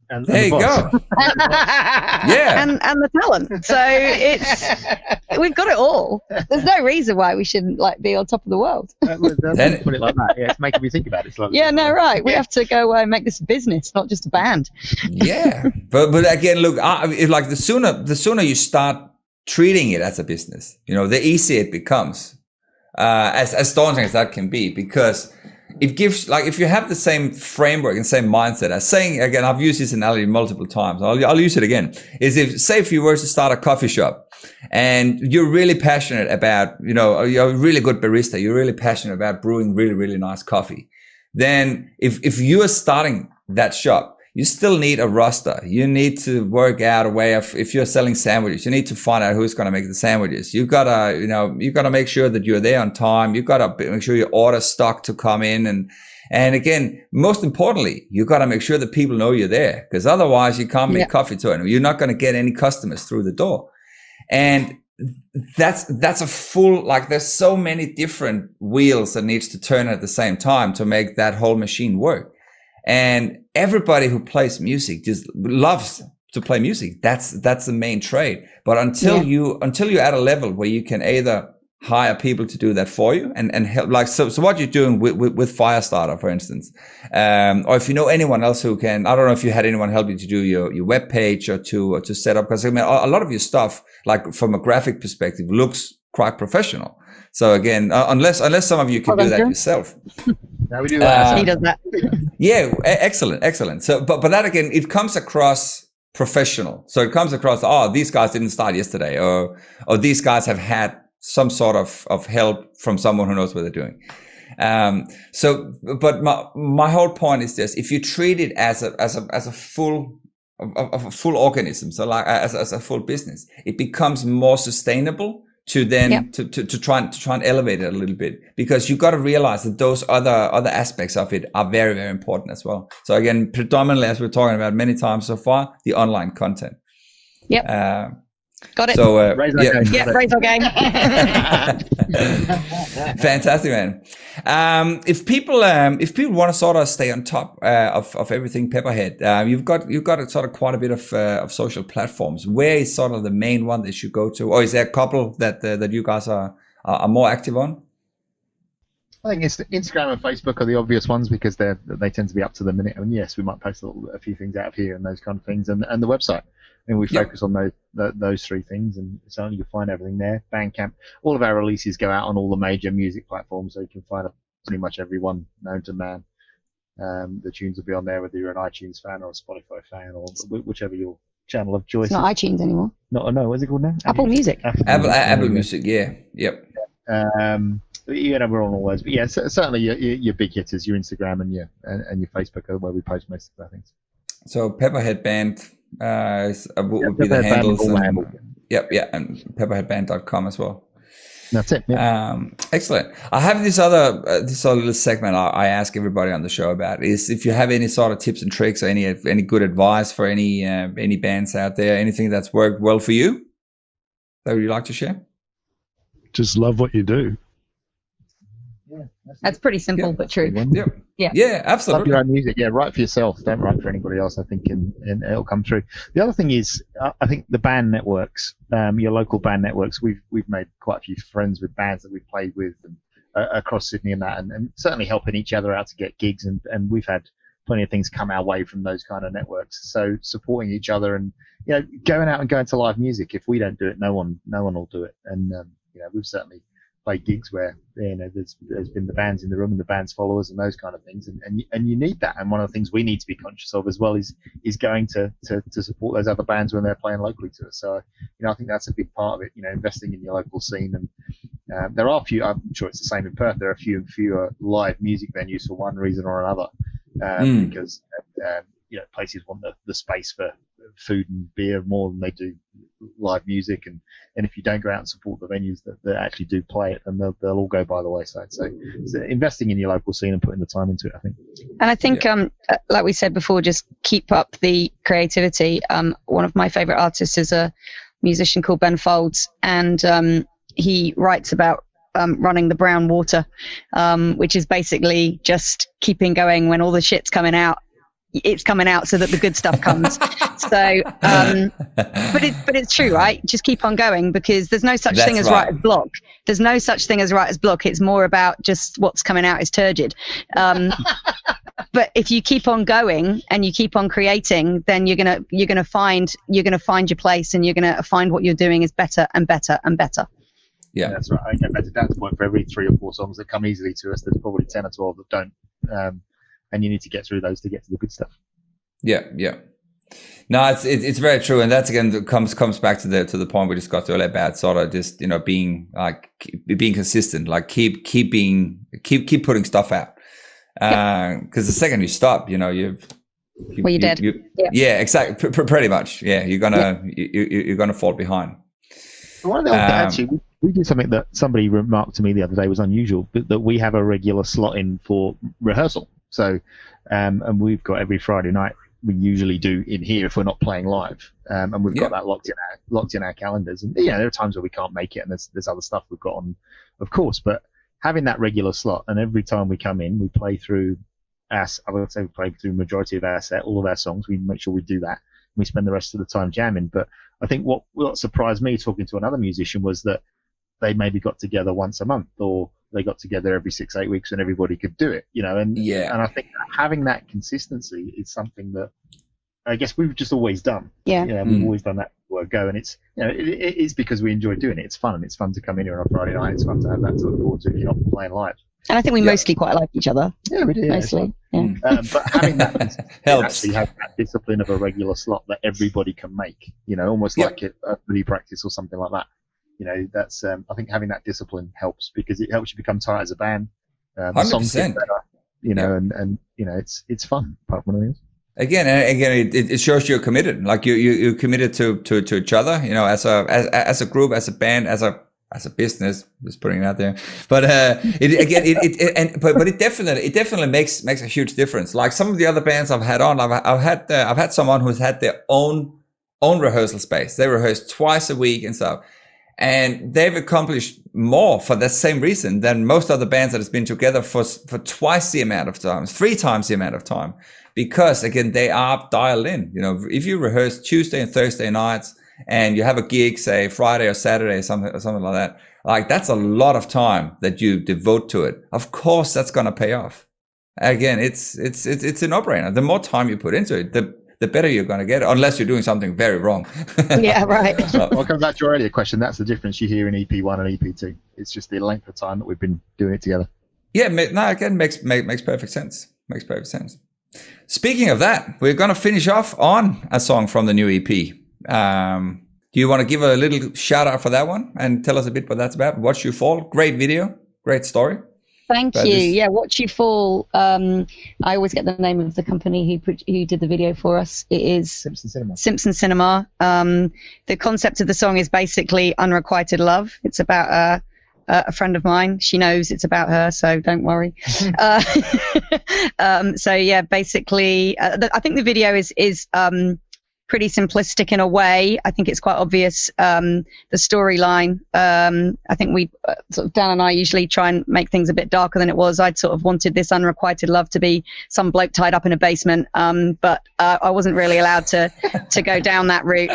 And there you go. Yeah. And the talent. So we've got it all. There's no reason why we shouldn't be on top of the world. Put it like that. Yeah, it's making me think about it. Right. We have to go make this a business, not just a band. Yeah. But again, look, the sooner you start treating it as a business, the easier it becomes, as daunting as that can be, because it gives, if you have the same framework and same mindset as saying, again, I've used this analogy multiple times. I'll use it again. If you were to start a coffee shop and you're really passionate about, you're a really good barista, you're really passionate about brewing really, really nice coffee. Then if you are starting that shop, you still need a roster. You need to work out a way of, if you're selling sandwiches, you need to find out who's going to make the sandwiches. You've got to make sure that you're there on time. You've got to make sure your order stock to come in. And again, most importantly, you've got to make sure that people know you're there, because otherwise you can't make coffee to them. You're not going to get any customers through the door. And that's a full, there's so many different wheels that needs to turn at the same time to make that whole machine work. And everybody who plays music just loves to play music. That's the main trade. But until you're at a level where you can either hire people to do that for you and help, so what you're doing with Firestarter, for instance, or if you know anyone else who can, I don't know if you had anyone help you to do your web page or to set up, because a lot of your stuff, from a graphic perspective, looks quite professional. So again, unless some of you can do that yourself. Now we do that. He does that. Yeah, excellent. So, but that again, it comes across professional. So it comes across, these guys didn't start yesterday, or these guys have had some sort of help from someone who knows what they're doing. But my whole point is this: if you treat it as a full organism, so as a full business, it becomes more sustainable to then to try and elevate it a little bit, because you've got to realize that those other aspects of it are very, very important as well. So again, predominantly, as we're talking about many times so far, the online content. Got it. So raise our game. Raise our game. Fantastic, man. If people want to sort of stay on top of everything Pepperhead, you've got sort of quite a bit of social platforms. Where is sort of the main one they should go to, or is there a couple that you guys are more active on? I think it's Instagram and Facebook are the obvious ones, because they tend to be up to the minute. And yes, we might post a few things out of here and those kind of things, and the website. And we focus on those three things, and so you'll find everything there. Bandcamp. All of our releases go out on all the major music platforms, so you can find pretty much everyone known to man. The tunes will be on there, whether you're an iTunes fan or a Spotify fan, or whichever your channel of choice. It's not iTunes anymore. No, what's it called now? Apple Music. Apple Music, yeah, yep. we're on all those. But yeah, certainly your big hitters, your Instagram and your Facebook are where we post most of our things. So Pepperhead Band would be the handles. And pepperheadband.com as well. That's it. Yeah. Excellent. I have this other little segment I ask everybody on the show about is if you have any sort of tips and tricks or any good advice for any bands out there, anything that's worked well for you that you'd like to share? Just love what you do. Yeah, that's pretty simple but true. Yeah, absolutely. Love your own music. Yeah, write for yourself. Don't write for anybody else. I think, and it'll come through. The other thing is, I think the band networks, your local band networks. We've made quite a few friends with bands that we've played with across Sydney and that, and certainly helping each other out to get gigs. And we've had plenty of things come our way from those kind of networks. So supporting each other and going out and going to live music. If we don't do it, no one will do it. And we've certainly played gigs where there's been the bands in the room and the band's followers and those kind of things, and you need that. And one of the things we need to be conscious of as well is going to support those other bands when they're playing locally to us. So I think that's a big part of it. Investing in your local scene, and there are few. I'm sure it's the same in Perth. There are fewer live music venues for one reason or another, because places want the space for food and beer more than they do live music, and if you don't go out and support the venues that actually do play it, then they'll all go by the wayside. So investing in your local scene and putting the time into it, I think. And I think, like we said before, just keep up the creativity. One of my favorite artists is a musician called Ben Folds, and he writes about running the brown water, which is basically just keeping going when all the shit's coming out. It's coming out so that the good stuff comes. So, but it's true, right? Just keep on going, because there's no such thing as right as block. There's no such thing as right as block. It's more about just what's coming out is turgid. But if you keep on going and you keep on creating, then you're gonna find your place, and you're gonna find what you're doing is better and better and better. Yeah, that's right. I get back to Dan's point. For every 3 or 4 songs that come easily to us, there's probably 10 or 12 that don't. And you need to get through those to get to the good stuff. Yeah. No, it's very true, and that's again comes back to the point we discussed earlier about sort of just being consistent, like keep putting stuff out, because the second you stop, you're dead. Yeah, exactly, pretty much. Yeah, you're gonna fall behind. One of the actually, we did something that somebody remarked to me the other day was unusual, but that we have a regular slot in for rehearsal. So, and we've got every Friday night we usually do in here if we're not playing live, and we've got that locked in our calendars. And there are times where we can't make it, and there's other stuff we've got on, of course. But having that regular slot, and every time we come in, we play through I would say we play through the majority of our set, all of our songs. We make sure we do that. We spend the rest of the time jamming. But I think what surprised me talking to another musician was that they maybe got together once a month, or they got together every 6-8 weeks, and everybody could do it, and I think having that consistency is something that I guess we've just always done. We've always done that word go, and it's it is because we enjoy doing it. It's fun, and it's fun to come in here on a Friday night. It's fun to have that to look forward to if you're not playing live. And I think we mostly quite like each other. Yeah, we do. Mostly. Yeah. But having that helps. Actually have that discipline of a regular slot that everybody can make, almost like a free practice or something like that. That's I think having that discipline helps, because it helps you become tight as a band. The songs get better, and it's fun. Apart from anything else. Again, it shows you're committed. Like you're committed to each other. As a group, as a band, as a business. Just putting it out there. But it definitely makes a huge difference. Like some of the other bands I've had on, I've had someone who's had their own rehearsal space. They rehearse twice a week and stuff. And they've accomplished more for the same reason than most other bands that has been together for twice the amount of time, 3 times the amount of time. Because again, they are dialed in. If you rehearse Tuesday and Thursday nights and you have a gig, say Friday or Saturday or something like that, like that's a lot of time that you devote to it. Of course, that's going to pay off. Again, it's a no-brainer. The more time you put into it, the better you're going to get it, unless you're doing something very wrong. Yeah, right. Well, coming back to your earlier question, that's the difference you hear in EP1 and EP2. It's just the length of time that we've been doing it together. Yeah, again, makes perfect sense. Makes perfect sense. Speaking of that, we're going to finish off on a song from the new EP. Do you want to give a little shout out for that one and tell us a bit what that's about? Watch You Fall. Great video. great story. Thank you. Yeah, Watch You Fall. I always get the name of the company who did the video for us. It is Simpson Cinema. The concept of the song is basically unrequited love. It's about a friend of mine. She knows it's about her, so don't worry. So yeah, basically, I think the video is pretty simplistic in a way. I think it's quite obvious, the storyline. I think we, sort of Dan and I usually try and make things a bit darker than it was. I'd sort of wanted this unrequited love to be some bloke tied up in a basement, but I wasn't really allowed to go down that route.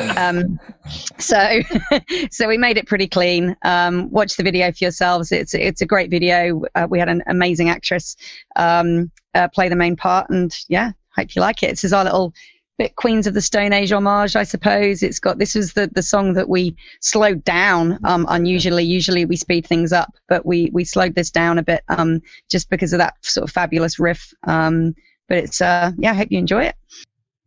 So we made it pretty clean. Watch the video for yourselves. It's a great video. We had an amazing actress play the main part, and yeah, hope you like it. This is our little bit Queens of the Stone Age homage, I suppose. This was the song that we slowed down unusually. Usually we speed things up, but we slowed this down a bit just because of that sort of fabulous riff. But it's I hope you enjoy it.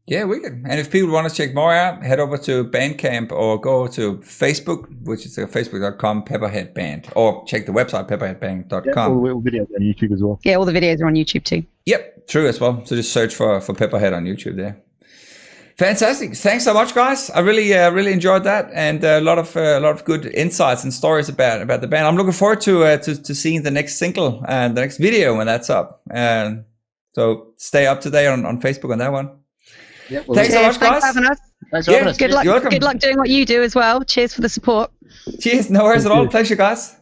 Yeah, we can. And if people want to check more out, head over to Bandcamp or go to Facebook, which is facebook.com Pepperhead Band, or check the website pepperheadband.com. Yeah, all the videos on YouTube as well. Yeah, all the videos are on YouTube too. Yep, true as well. So just search for Pepperhead on YouTube there. Fantastic! Thanks so much, guys. I really enjoyed that, and a lot of good insights and stories about the band. I'm looking forward to seeing the next single and the next video when that's up. And so stay up to date on Facebook on that one. Yeah, thanks so much, guys. Thanks for having us. Thanks for having us. Good luck. Good luck doing what you do as well. Cheers for the support. Cheers. No worries at all. Pleasure, guys.